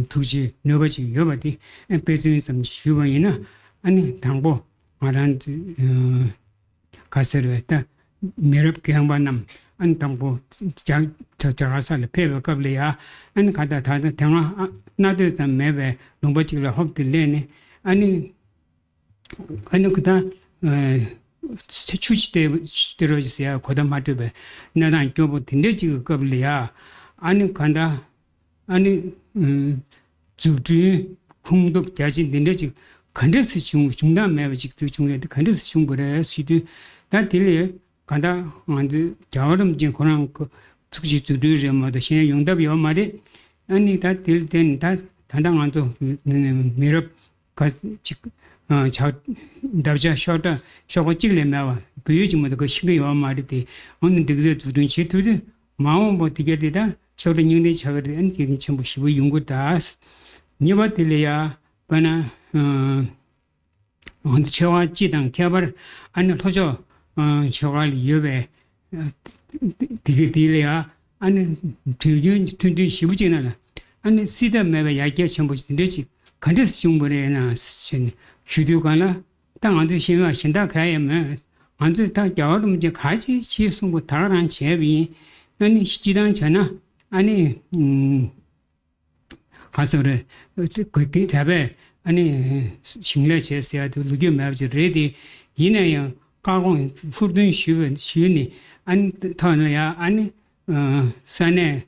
E: tuji nobaji yobati and pesin some shubaina ani tangbo maran kasereta merap kyangbanam an tangbo jagasal pebe kableya an kada thada tanga nadu sam mebe lombachi la hopti lene ani kuda 추치대 들어주세요. 고담하드베 나단 교보 딘데지 겁리야 아니 간다 아니 주주 공덕 대신 딘데지 간데스 중단 매버직 중에 간데스 중거래 시디 다 딜레 간다 안지 겨울음 진 고난 그 특지 주르르 뭐도 신 용답이 말이 아니 다 딜된 다 단당 안도 미럽 가 저 답자 쇼다 쇼고 찍래 매와 보여지 뭐도 그 신경이 와 말이지 오늘 되게 두둔 시투지 마음 뭐 되게 되다 저런 인내 저거를 안기 전부 시부 연구다 니바들이야 바나 언제 저와 지당 개발 안 터져 저갈 옆에 되게 되려야 안 tundu 시부지나라 안 시다 매와 야게 전부 되지 간데스 중벌에나 주도가나 땅 안도 신화 신다 가야면 안도 다 겨울음 이제 가지 지송부 다란 제비 아니 시지당 전화 아니 가서를 그 답에 아니 신뢰 제세야도 누게 매지 레디 이내야 가공 후든 쉬니 안 터너야 아니 산에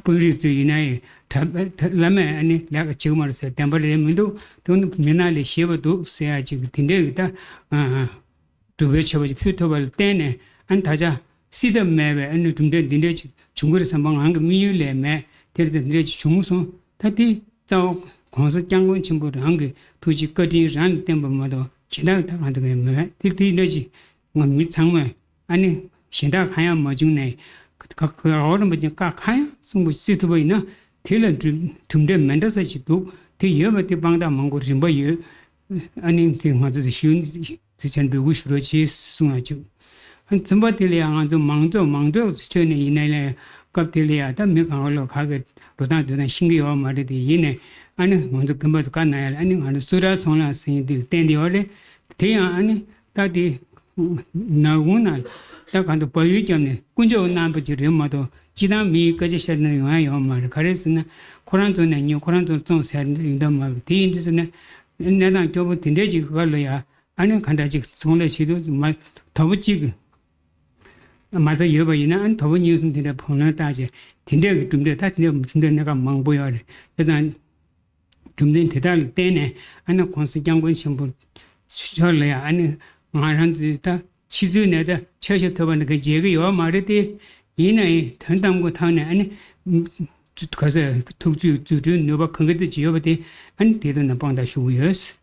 E: 보리스 이나이 라메 아니 내가 지금 말해서 템벌레면도 돈 미나리 시버도 세야지 근데다 두배 쳐버지 퓨터벌 때네 안 타자 시더 매베 아니 좀데 딘데 중국에 선방한 거 미율레매 데르데 딘데 중소 다디 저 공서 장군 친구들 한게 두지 거디 란 템벌마도 지나 다 한다 매 딜디너지 뭐 미창매 아니 신다 가야 뭐 중네 그 어른 뭐지 까카야 송부 시트보이나 텔은 좀데 만다서지도 대여버티 방다 망고 좀버이 아니 대마도 쉬운 지천 배우 수로지 송아죠 한 전버들이야 좀 망조 전에 이내에 갑들이야 다 메강을로 가게 로다도나 신기와 말이디 이내 아니 먼저 금방도 가나야 아니 하는 수라 손라 생이들 땡디어래 대야 아니 다디 나구나 다 간도 보이점네 군저 남부지를 뭐도 지난 미까지 셔는 영화요 말 그래서는 코란도네 뉴 코란도 좀 세는데 뭐 뒤인데서는 내가 교부 딘데지 그걸로야 아니 간다지 송래시도 말 더붙지 맞아 여보이나 안 더분 이웃은 딘데 보는 따지 딘데 좀데 다 딘데 무슨 내가 망보여 일단 좀된 대달 때네 아니 공수 장군 신분 수혈래야 아니 말한테 다 치즈네다 쳐셔터번 그 제가 말이지 이내 전담고 타네 아니 가서 tuk주 주주 너바 큰 것도 지어버디 안 되는 방다 쉬우여스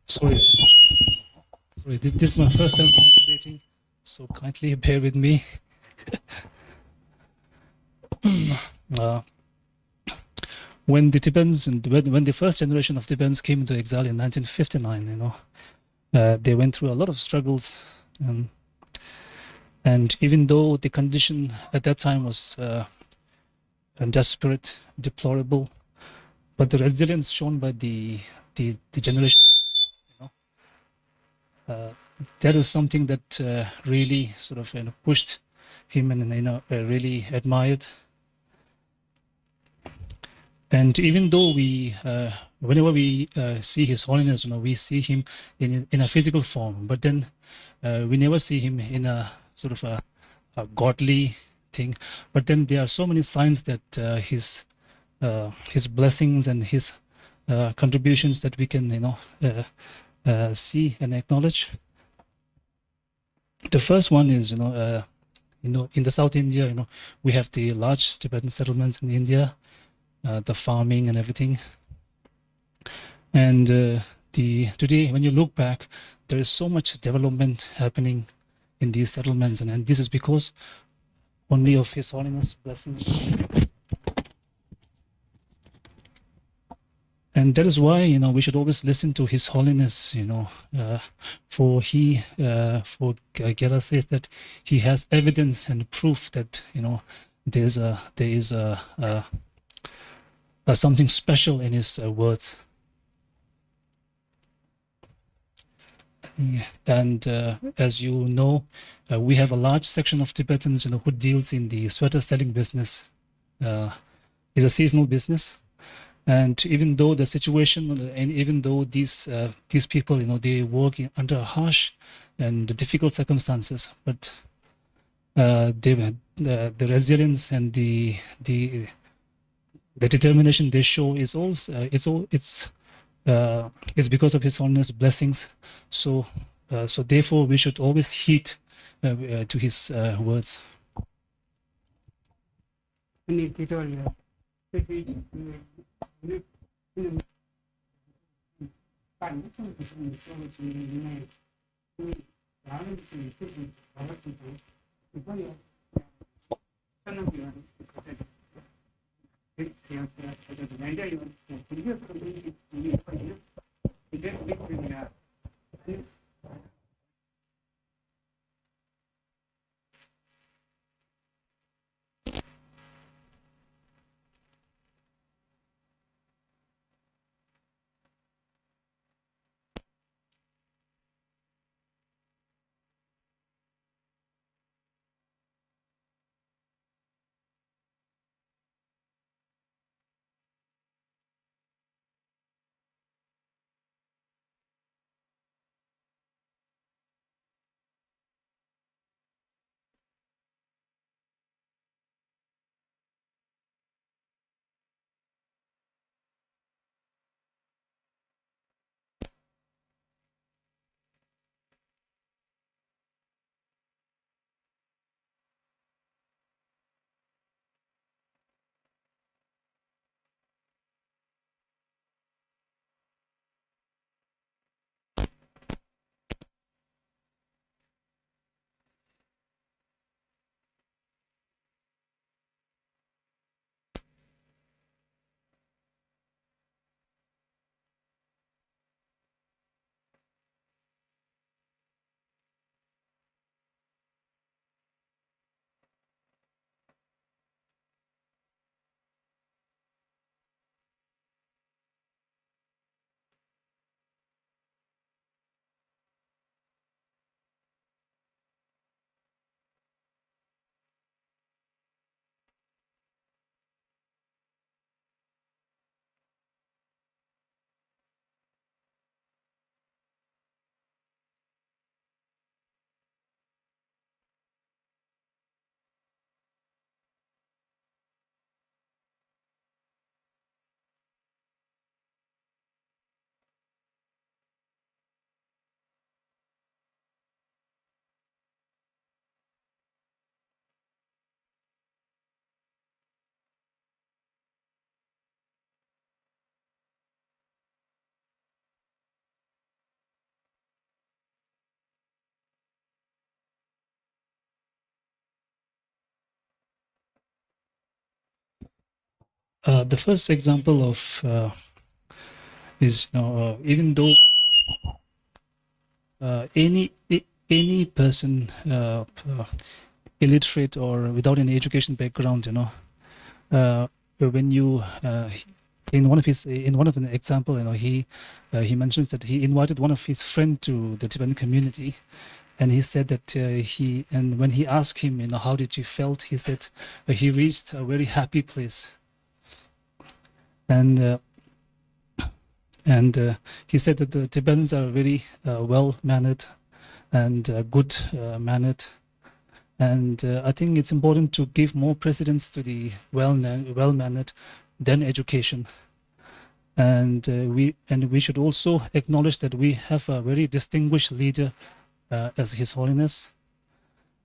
F: Sorry, this is my first time translating, so kindly bear with me. When the Tibetans and when the first generation of Tibetans came into exile in 1959, they went through a lot of struggles, and even though the condition at that time was desperate, deplorable, but the resilience shown by the generation, that is something that really sort of pushed him and really admired. And even though we, whenever we see His Holiness, we see him in a physical form, but then we never see him in a sort of a godly thing. But then there are so many signs that his blessings and his contributions that we can, see and acknowledge. The first one is, in the South India, we have the large Tibetan settlements in India. The farming and everything, and today when you look back, there is so much development happening in these settlements, and this is because only of His Holiness blessings. And that is why we should always listen to His Holiness. For Gera says that he has evidence and proof that there is something special in his words. And as you know, we have a large section of Tibetans who deals in the sweater selling business. It's a seasonal business. And even though the situation, and even though these people, they work under harsh and difficult circumstances, but the resilience and the determination they show is also it's because of His Holiness' blessings. So therefore, we should always heed to his words. The first example of is even though any person illiterate or without any education background, when you in one of an example, he mentions that he invited one of his friend to the Tibetan community, and he said that when he asked him, how did he felt, he said he reached a very happy place. And he said that the Tibetans are very well-mannered and good-mannered. And I think it's important to give more precedence to the well-mannered than education. And we should also acknowledge that we have a very distinguished leader as His Holiness.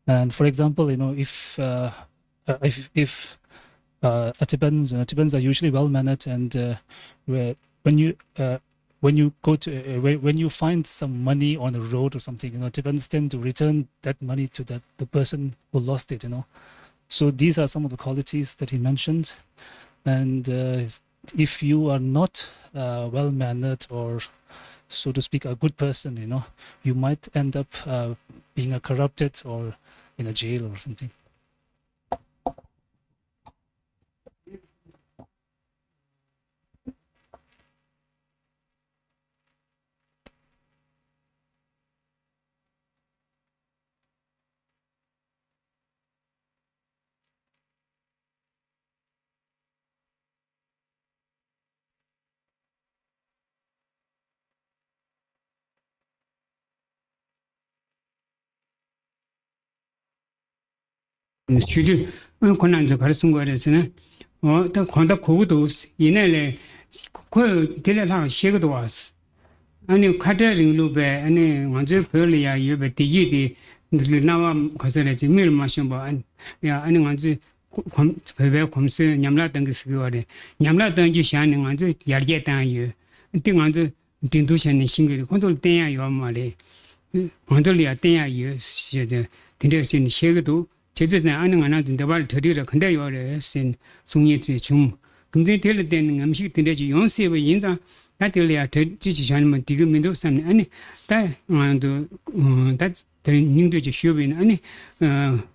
F: And for example, if Tibetans are usually well-mannered, and when you find some money on the road or something, Tibetans tend to return that money to the person who lost it. So these are some of the qualities that he mentioned, and if you are not well mannered or, so to speak, a good person, you might end up being a corrupted or in a jail or something.
E: 슈디 권한저 가르친 거에서는 또 건다 고도 이내에 그 데려다가 시에도 왔어. 아니 카드링로베 아니 먼저 별이야 이베 디기디 나와 가서래지 밀 마셔 봐. 야 아니 먼저 배배 검세 냠라 등기 쓰거래. 냠라 등기 샤는 먼저 야게 땅이요. 띵 먼저 딘도샤는 싱글이 컨트롤 땡야요 말이. 컨트롤이야 땡야요. 시제 딘데신 시에도 제주는 아는 안 하던 데발 드리러 근데 요래 신 송이지 중 근데 될 때는 음식 된대지 용세의 인자 나들이야 지지 않으면 디금민도 산 아니 다도 다 능도지 쉬어빈 아니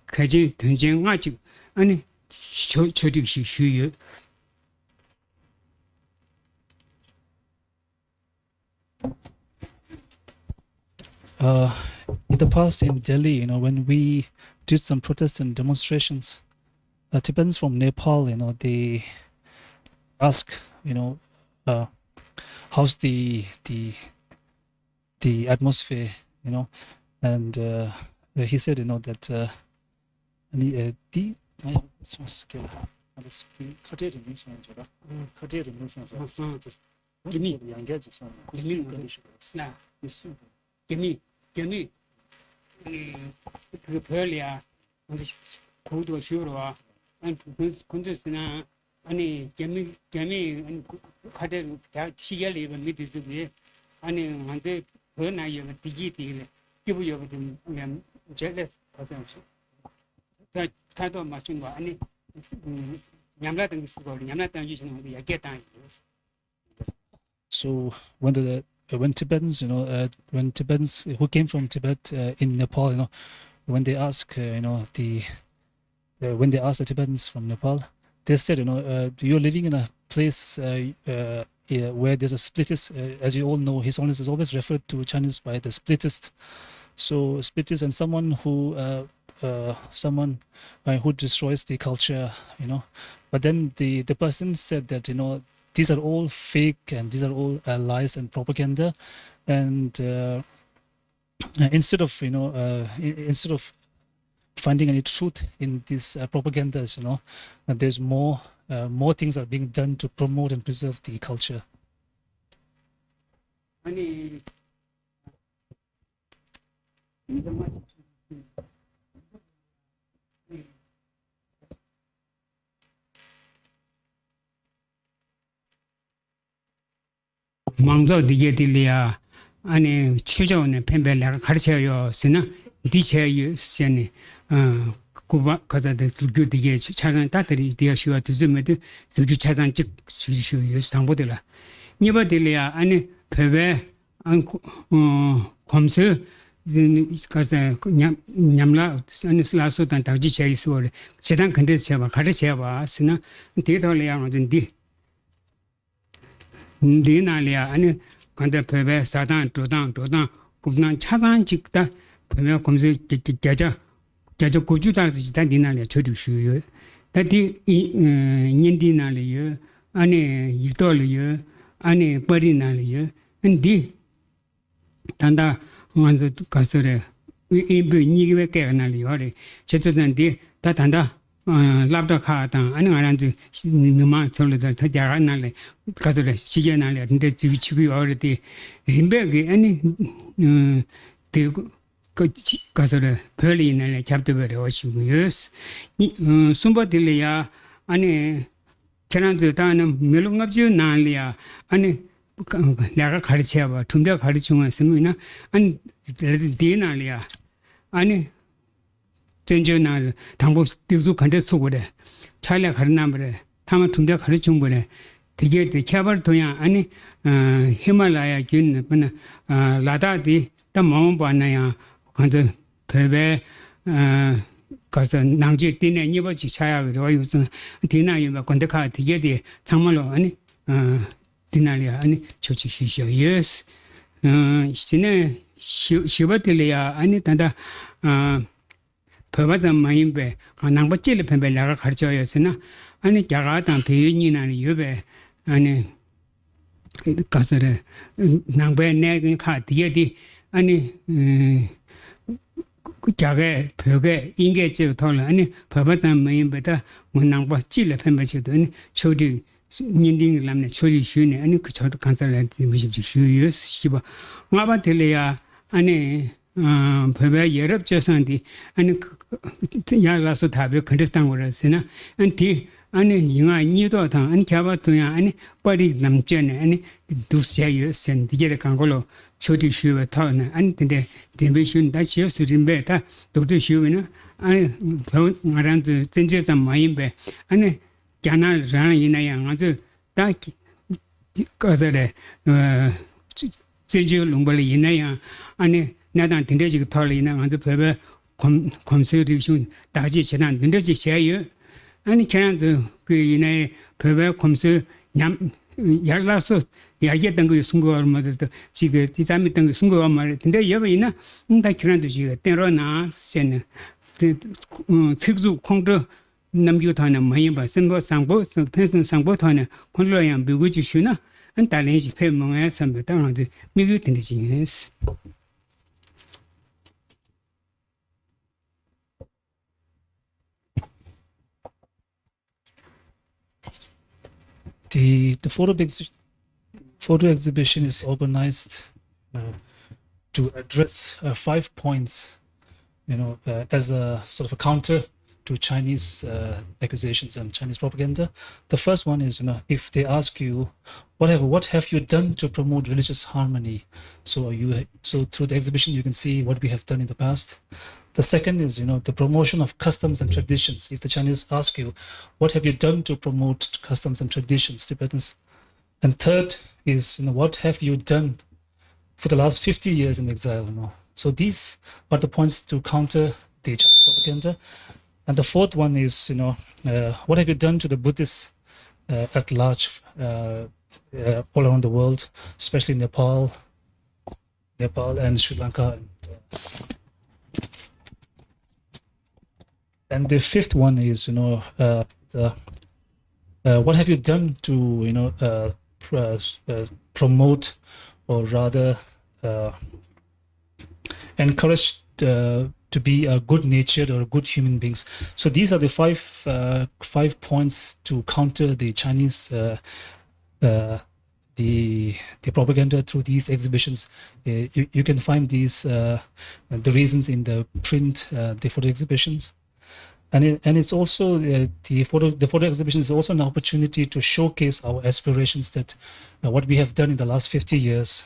E: 가지 전쟁 아직 아니 저득시 쉬어
F: in the past in Delhi, when we did some protests and demonstrations, Tibetans from Nepal, they ask, how's the atmosphere, and he said, that
E: Give earlier on the code of Shura and Kundusina, any Gemi and Kader Shiel even meet this way, and one day when I have a digit, give you jealous potential. That title machine got any Yamlat and School, Yamlat and using the get time.
F: So when Tibetans, when Tibetans who came from Tibet in Nepal, when they ask, when they ask the Tibetans from Nepal, they said, you're living in a place where there's a splittist. As you all know, His Holiness is always referred to Chinese by the splittist. So splittist and someone who destroys the culture, But then the person said that, these are all fake and these are all lies and propaganda, and instead of finding any truth in these propagandas, there's more things are being done to promote and preserve the culture.
E: 망조 디게딜리아 아니 추저는 펜벨레가 가르쳐요. 쓰나 디체요 쓰니 고바 가자데 그게 차장 따들이 되어시와 두즈메드 두주 차장 즉 주시요 상보들라 니버딜리아 아니 베베 안 검세 가자 냠라 아니 슬라소단 다지 제이스월 제단 근데 제가 가르쳐봐 쓰나 디더리아 뭐든디 디나리아 아니 간데 베베 사단 도단 굽난 차단 직다 베베 검세 자저 고주다서 지다 디나리아 저주슈요 다디 인디나리요 아니 이돌리요 아니 버리나리요 근디 단다 완전 가서래 이베 니게 깨나리요래 제저단디 다 단다 랍다카당 아니 아란지 누마 절레다 타자나래 가서래 시게나래 근데 지비치고 어르디 림베게 아니 대고 가서래 별이나래 잡도버려 오시고요 숨바딜이야 아니 캐나다 다는 멜롱갑지 나리야 아니 내가 가르쳐봐 tumbe 가르치면 쓰면은 아니 디나리야 아니 전전날 당보 뒤도 간데 속으래 차례 가르나버래 타면 tumbe 가르치면 버래 되게 개발 도야 아니 히말라야 균 뭐나 라다디 다 마음 봐나야 간저 배배 가서 낭지 뛰네 니버지 차야 그래 요즘 디나이 막 건데카 되게 정말로 아니 디나리아 아니 조치 시셔 예스 시네 시버들이야 아니 단다 법하다 마임배 낭버찔 뱀벨라가 가르쳐였으나 아니 야가당 배윤이나니 옆에 아니 가서래 낭배 내가 가 뒤에디 아니 그 자게 벽에 인계적 돌 아니 법하다 마임배다 낭버찔 뱀벨지도 아니 초디 닌딩 남네 초디 쉬네 아니 그 저도 간살래 무십지 쉬요 시바 나바텔이야 아니 법에 여러 저선디 아니 야라서 답이 컨테스트한 거라서나 안티 아니 영화 니도 당 아니 개발도야 아니 버리 남전에 아니 두세요 센디게 간걸로 초디 쉬어 타네 아니 근데 덴베슌 다 지어스림베 다 도도 쉬어는 아니 말한테 전제자 마임베 아니 야나라는 이나야 아주 다 거절에 제주 농벌이 이나야 아니 나단 든데지 털이나 아주 법에 검색이 다지 지난 든데지 셔요 아니 걔한테 그 이내 법에 검색 냠 yar라서 야겠던 거 순거 얼마도 지금 디자미던 거 순거 말 근데 여기나 다 그런도 지금 때로나 세는 책주 공도 남기고 타는 많이 봐 선거 상보 펜션 상보 타는 콘로양 비고지 쉬나 안 달래지 폐명에 선배 당한테 미국 된지
F: The photo exhibition is organized to address 5 points, as a sort of a counter to Chinese accusations and Chinese propaganda. The first one is, if they ask you, what have you done to promote religious harmony? So through the exhibition you can see what we have done in the past. The second is, the promotion of customs and traditions. If the Chinese ask you, what have you done to promote customs and traditions, Tibetans? And third is, what have you done for the last 50 years in exile? So these are the points to counter the Chinese propaganda. And the fourth one is, what have you done to the Buddhists at large, all around the world, especially Nepal and Sri Lanka. And the fifth one is, what have you done to, promote, or rather encourage to be a good-natured or good human beings. So these are the five points to counter the Chinese the propaganda through these exhibitions. You can find these the reasons in the print, the photo exhibitions. And it's also the photo exhibition is also an opportunity to showcase our aspirations, that what we have done in the last 50 years.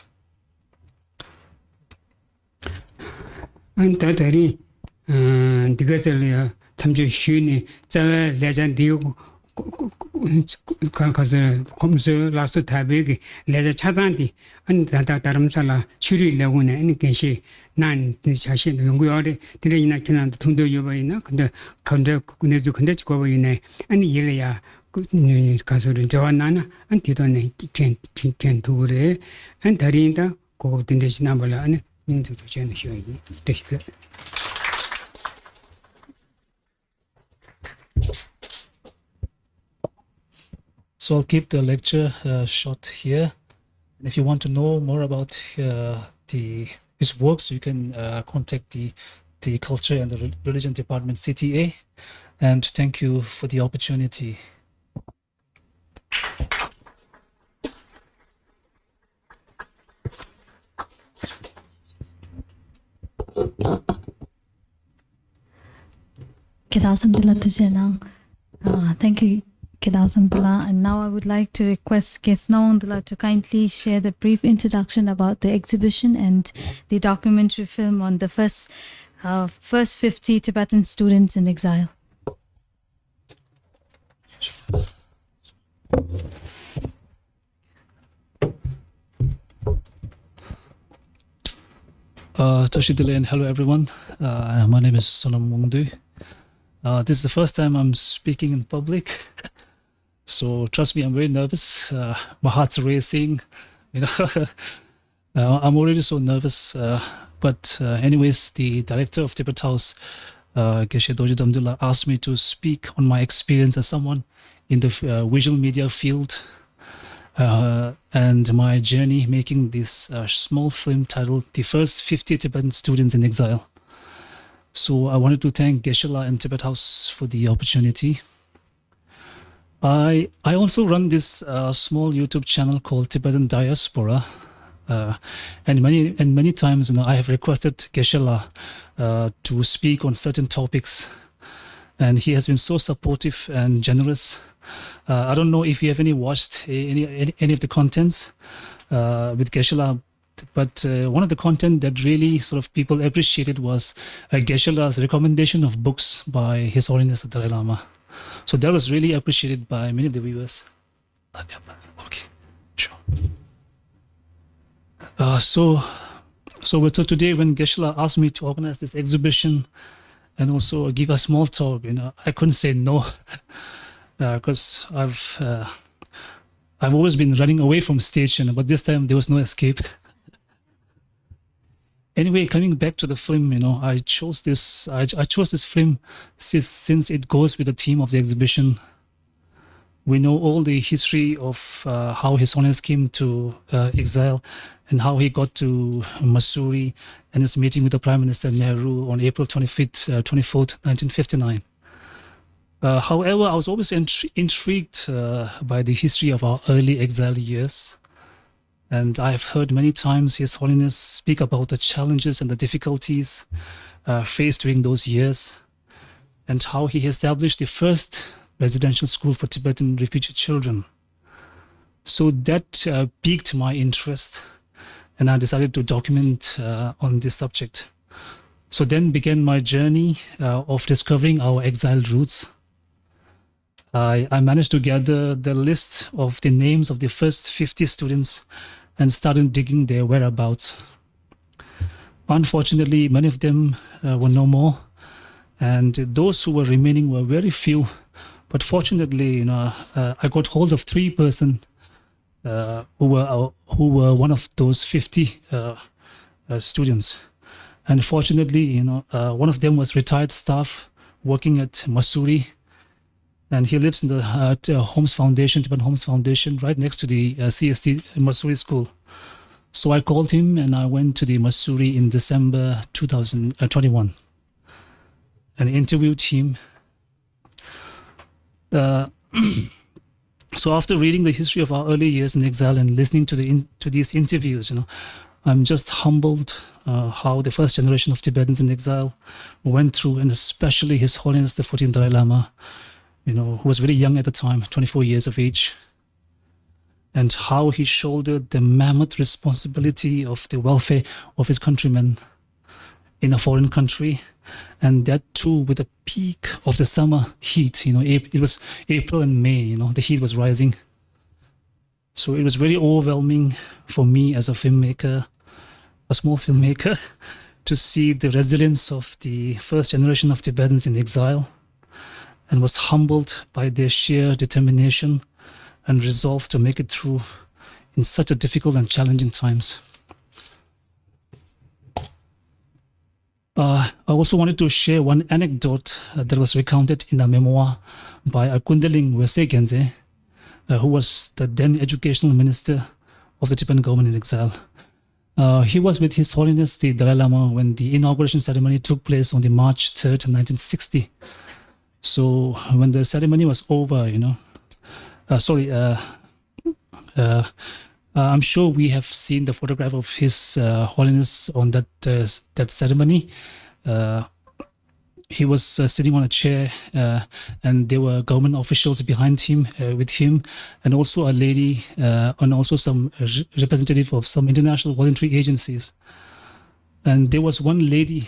E: 안다들이 디가절이야 참조 쉬니 자외 레전디고 가서 검수 라스 타베기 레저 차단디 안다다 다름살라 추리려고네 아니 계시 난 자신 연구하래 들이나 기난 통도 여보이나 근데 내주 근데 죽어보이네 아니 이래야 가서는 저왔나나 안 뒤도네 캔 두래 안 다린다 고고 된대시나 몰라 아니 민주도 전에 쉬어야지 되시게.
F: So I'll keep the lecture short here. And if you want to know more about his works, you can contact the Culture and the Religion Department, CTA. And thank you for the opportunity.
A: Thank you, Kedasamdala. And now I would like to request Kesnaundala to kindly share the brief introduction about the exhibition and the documentary film on the first 50 Tibetan students in exile.
F: Tashidile and hello everyone. My name is Sonam Mungdu. This is the first time I'm speaking in public, so trust me, I'm very nervous. My heart's racing. You know, I'm already so nervous. But anyways, the director of Tibet House, Geshe Doji Damdullah, asked me to speak on my experience as someone in the visual media field. And my journey making this small film titled The First 50 Tibetan Students in Exile. So I wanted to thank Geshe-la and Tibet House for the opportunity. I also run this small YouTube channel called Tibetan Diaspora. And many times, you know, I have requested Geshe-la to speak on certain topics. And he has been so supportive and generous. I don't know if you have watched any of the contents with Geshe-la, but one of the content that really sort of people appreciated was Geshe-la's recommendation of books by His Holiness the Dalai Lama. So that was really appreciated by many of the viewers. Okay, sure. So today when Geshe-la asked me to organize this exhibition and also give a small talk, you know, I couldn't say no. Because I've always been running away from stage, you know, but this time there was no escape. Anyway, coming back to the film, you know, I chose this film since it goes with the theme of the exhibition. We know all the history of how His Holiness came to exile and how he got to Mussoorie and his meeting with the Prime Minister Nehru on April 24th, 1959. However, I was always intrigued by the history of our early exile years. And I've heard many times His Holiness speak about the challenges and the difficulties faced during those years, and how he established the first residential school for Tibetan refugee children. So that piqued my interest, and I decided to document on this subject. So then began my journey of discovering our exiled roots. I managed to gather the list of the names of the first 50 students and started digging their whereabouts. Unfortunately, many of them were no more, and those who were remaining were very few. But fortunately, you know, I got hold of 3 persons who were one of those 50 students. And fortunately, you know, one of them was retired staff working at Mussoorie. And he lives in the Holmes Foundation, Tibetan Holmes Foundation, right next to the CST Mussoorie School. So I called him and I went to the Mussoorie in December 2021 and interviewed him. So after reading the history of our early years in exile and listening to these interviews, you know, I'm just humbled how the first generation of Tibetans in exile went through, and especially His Holiness the 14th Dalai Lama, you know, who was very young at the time, 24 years of age, and how he shouldered the mammoth responsibility of the welfare of his countrymen in a foreign country, and that too with the peak of the summer heat. You know, it was April and May, you know, the heat was rising. So it was very overwhelming for me as a filmmaker, a small filmmaker, to see the resilience of the first generation of Tibetans in exile, and was humbled by their sheer determination and resolve to make it through in such a difficult and challenging times. I also wanted to share one anecdote that was recounted in a memoir by Kundeling Wesegenze, who was the then educational minister of the Tibetan government in exile. He was with His Holiness the Dalai Lama when the inauguration ceremony took place on the March 3rd, 1960. So when the ceremony was over, you know, I'm sure we have seen the photograph of His Holiness on that ceremony. He was sitting on a chair, and there were government officials behind him, with him, and also a lady, and also some representative of some international voluntary agencies. And there was one lady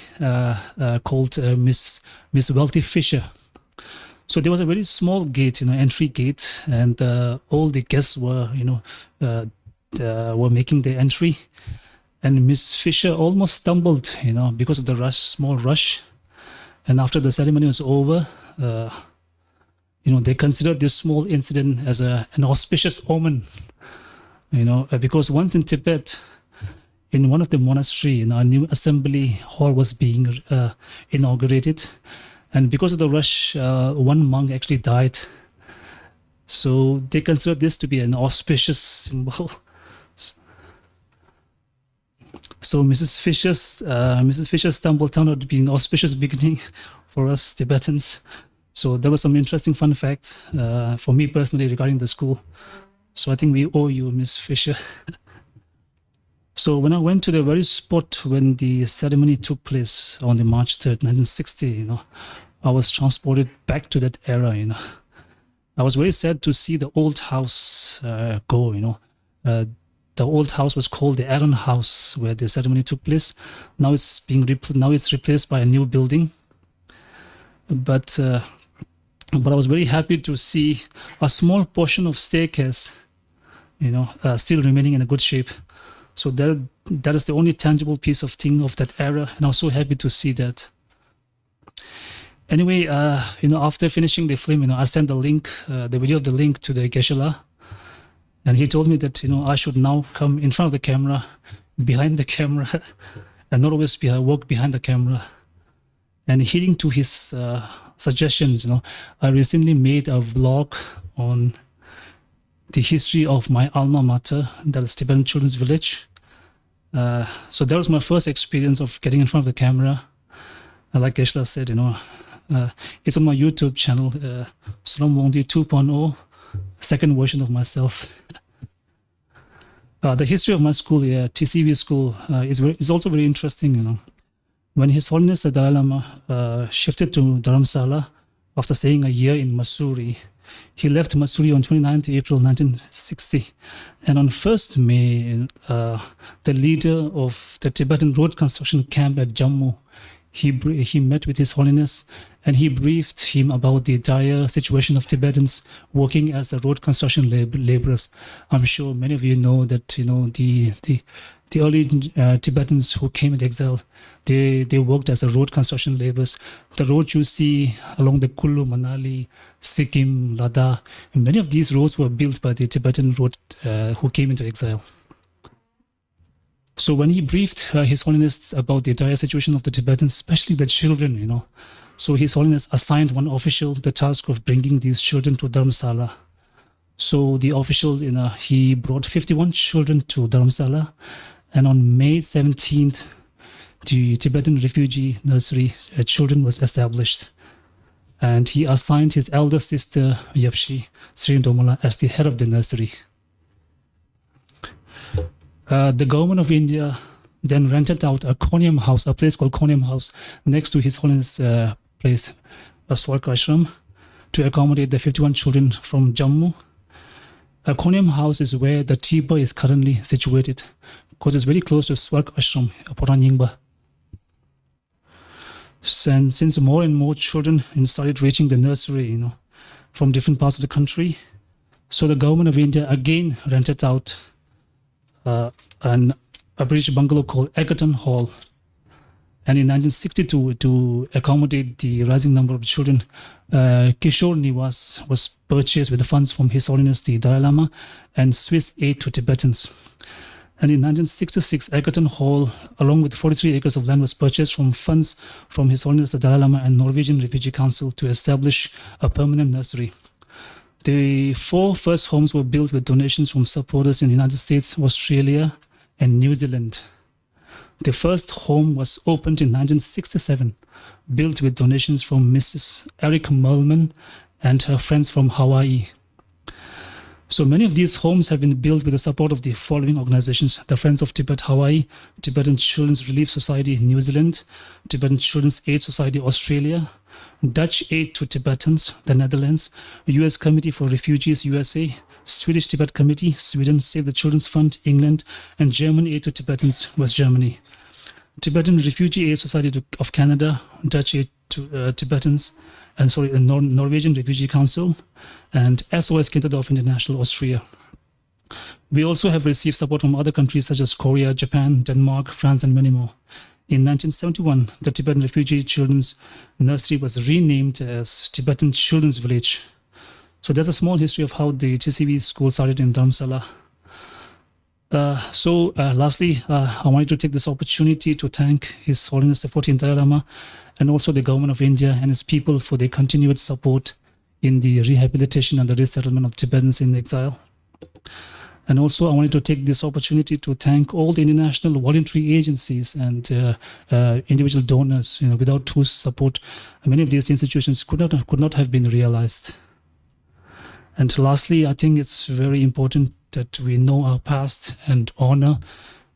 F: called Miss Wealthy Fisher. So there was a very small gate, you know, entry gate, and all the guests were, you know, were making their entry. And Miss Fisher almost stumbled, because of the small rush. And after the ceremony was over, they considered this small incident as an auspicious omen, because once in Tibet, in one of the monastery, a new assembly hall was being inaugurated. And because of the rush, one monk actually died. So they considered this to be an auspicious symbol. So Mrs. Fisher's stumble turned out to be an auspicious beginning for us Tibetans. So there was some interesting fun facts for me personally regarding the school. So I think we owe you, Miss Fisher. So when I went to the very spot when the ceremony took place on the March 3rd, 1960, I was transported back to that era, I was very sad to see the old house go, the old house was called the Aaron House, where the ceremony took place. Now it's replaced by a new building. But I was very happy to see a small portion of staircase, still remaining in a good shape. So that is the only tangible piece of thing of that era, and I was so happy to see that. Anyway, after finishing the film, I sent the link, the video of the link to the Geshe-la. And he told me that, I should now come in front of the camera, behind the camera, and not always walk behind the camera. And heeding to his suggestions, I recently made a vlog on the history of my alma mater, that is Tibetan Children's Village. So that was my first experience of getting in front of the camera. Like Geshe-la said, it's on my YouTube channel, Salam Wongdi 2.0. Second version of myself. The history of my school, TCV school, is also very interesting. When His Holiness the Dalai Lama shifted to Dharamsala after staying a year in Mussoorie, he left Mussoorie on 29th April 1960, and on 1st May, the leader of the Tibetan road construction camp at Jammu, he met with His Holiness, and he briefed him about the dire situation of Tibetans working as the road construction laborers. I'm sure many of you know that the early Tibetans who came into exile, they worked as the road construction laborers. The roads you see along the Kullu, Manali, Sikkim, Ladakh, many of these roads were built by the Tibetan road who came into exile. So when he briefed His Holiness about the dire situation of the Tibetans, especially the children, so His Holiness assigned one official the task of bringing these children to Dharamsala. So the official, he brought 51 children to Dharamsala, and on May 17th, the Tibetan refugee nursery children was established. And he assigned his elder sister, Yapshi Sri Domala, as the head of the nursery. The government of India then rented out a Konyam house, a place called Konyam House, next to His Holiness' place, a Swark Ashram, to accommodate the 51 children from Jammu. A Konyam House is where the Tiba is currently situated, because it's very close to Swark Ashram, Poranyingba. And since more and more children started reaching the nursery, from different parts of the country, so the government of India again rented out a British bungalow called Egerton Hall. And in 1962, to accommodate the rising number of children, Kishore Niwas was purchased with the funds from His Holiness the Dalai Lama and Swiss aid to Tibetans. And in 1966, Egerton Hall, along with 43 acres of land, was purchased from funds from His Holiness the Dalai Lama and Norwegian Refugee Council to establish a permanent nursery. The 4 first homes were built with donations from supporters in the United States, Australia, and New Zealand. The first home was opened in 1967, built with donations from Mrs. Eric Merlman and her friends from Hawaii. So many of these homes have been built with the support of the following organizations: the Friends of Tibet Hawaii, Tibetan Children's Relief Society New Zealand, Tibetan Children's Aid Society Australia, Dutch Aid to Tibetans, the Netherlands, US Committee for Refugees USA, Swedish Tibet Committee, Sweden, Save the Children's Fund, England, and German Aid to Tibetans, West Germany. Tibetan Refugee Aid Society of Canada, Dutch Aid to Tibetans, and Norwegian Refugee Council, and SOS Kinderdorf International, Austria. We also have received support from other countries such as Korea, Japan, Denmark, France, and many more. In 1971, the Tibetan Refugee Children's Nursery was renamed as Tibetan Children's Village. So there's a small history of how the TCV school started in Dharamsala. Lastly, I wanted to take this opportunity to thank His Holiness the 14th Dalai Lama and also the government of India and its people for their continued support in the rehabilitation and the resettlement of Tibetans in exile. And also, I wanted to take this opportunity to thank all the international voluntary agencies and individual donors, without whose support many of these institutions could not have been realized. And lastly, I think it's very important that we know our past and honor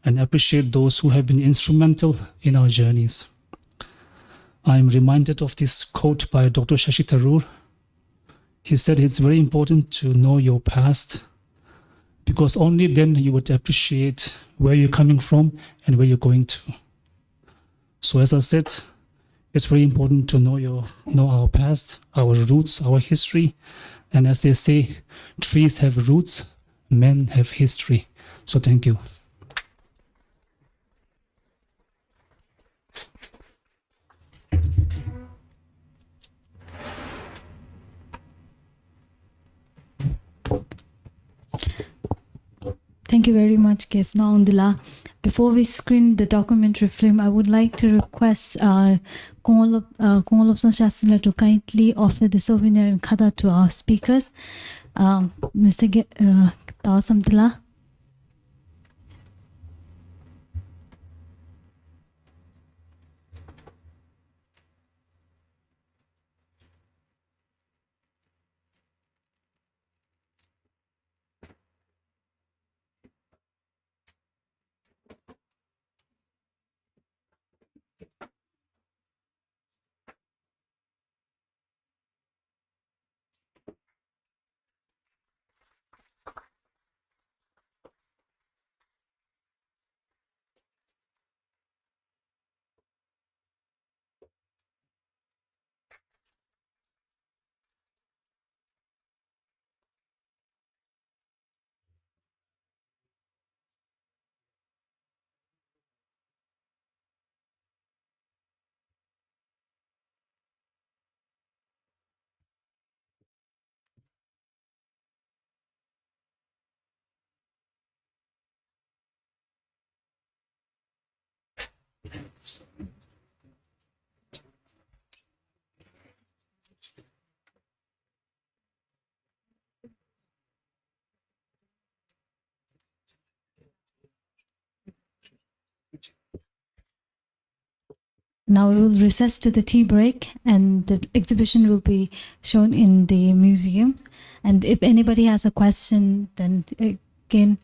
F: and appreciate those who have been instrumental in our journeys. I'm reminded of this quote by Dr. Shashi Tharoor. He said it's very important to know your past, because only then you would appreciate where you're coming from and where you're going to. So as I said, it's very important to know our past, our roots, our history. And as they say, trees have roots, men have history. So thank you.
A: Thank you very much, Kesna Undila. Before we screen the documentary film, I would like to request Kongal of Shastila to kindly offer the souvenir and khada to our speakers. Mr. Dawa Samtila. Now we will recess to the tea break, and the exhibition will be shown in the museum. And if anybody has a question, then again,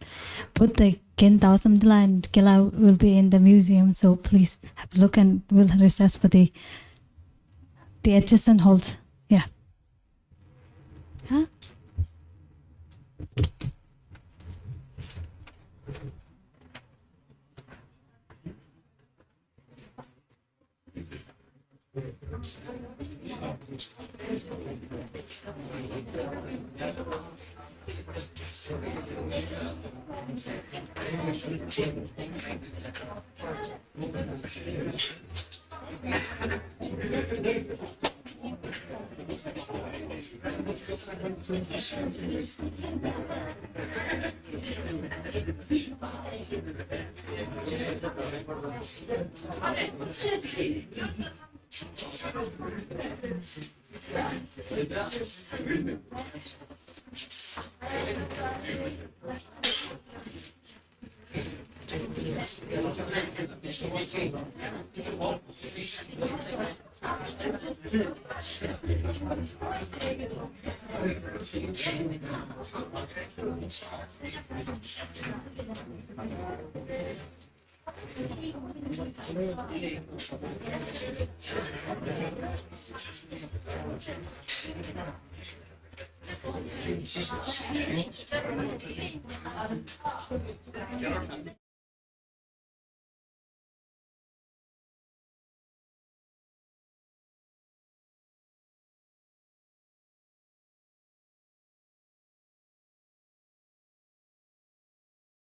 A: put the Dawa Samtila and Kela will be in the museum. So please have a look, and we'll recess for the adjacent halls. Yeah. Huh?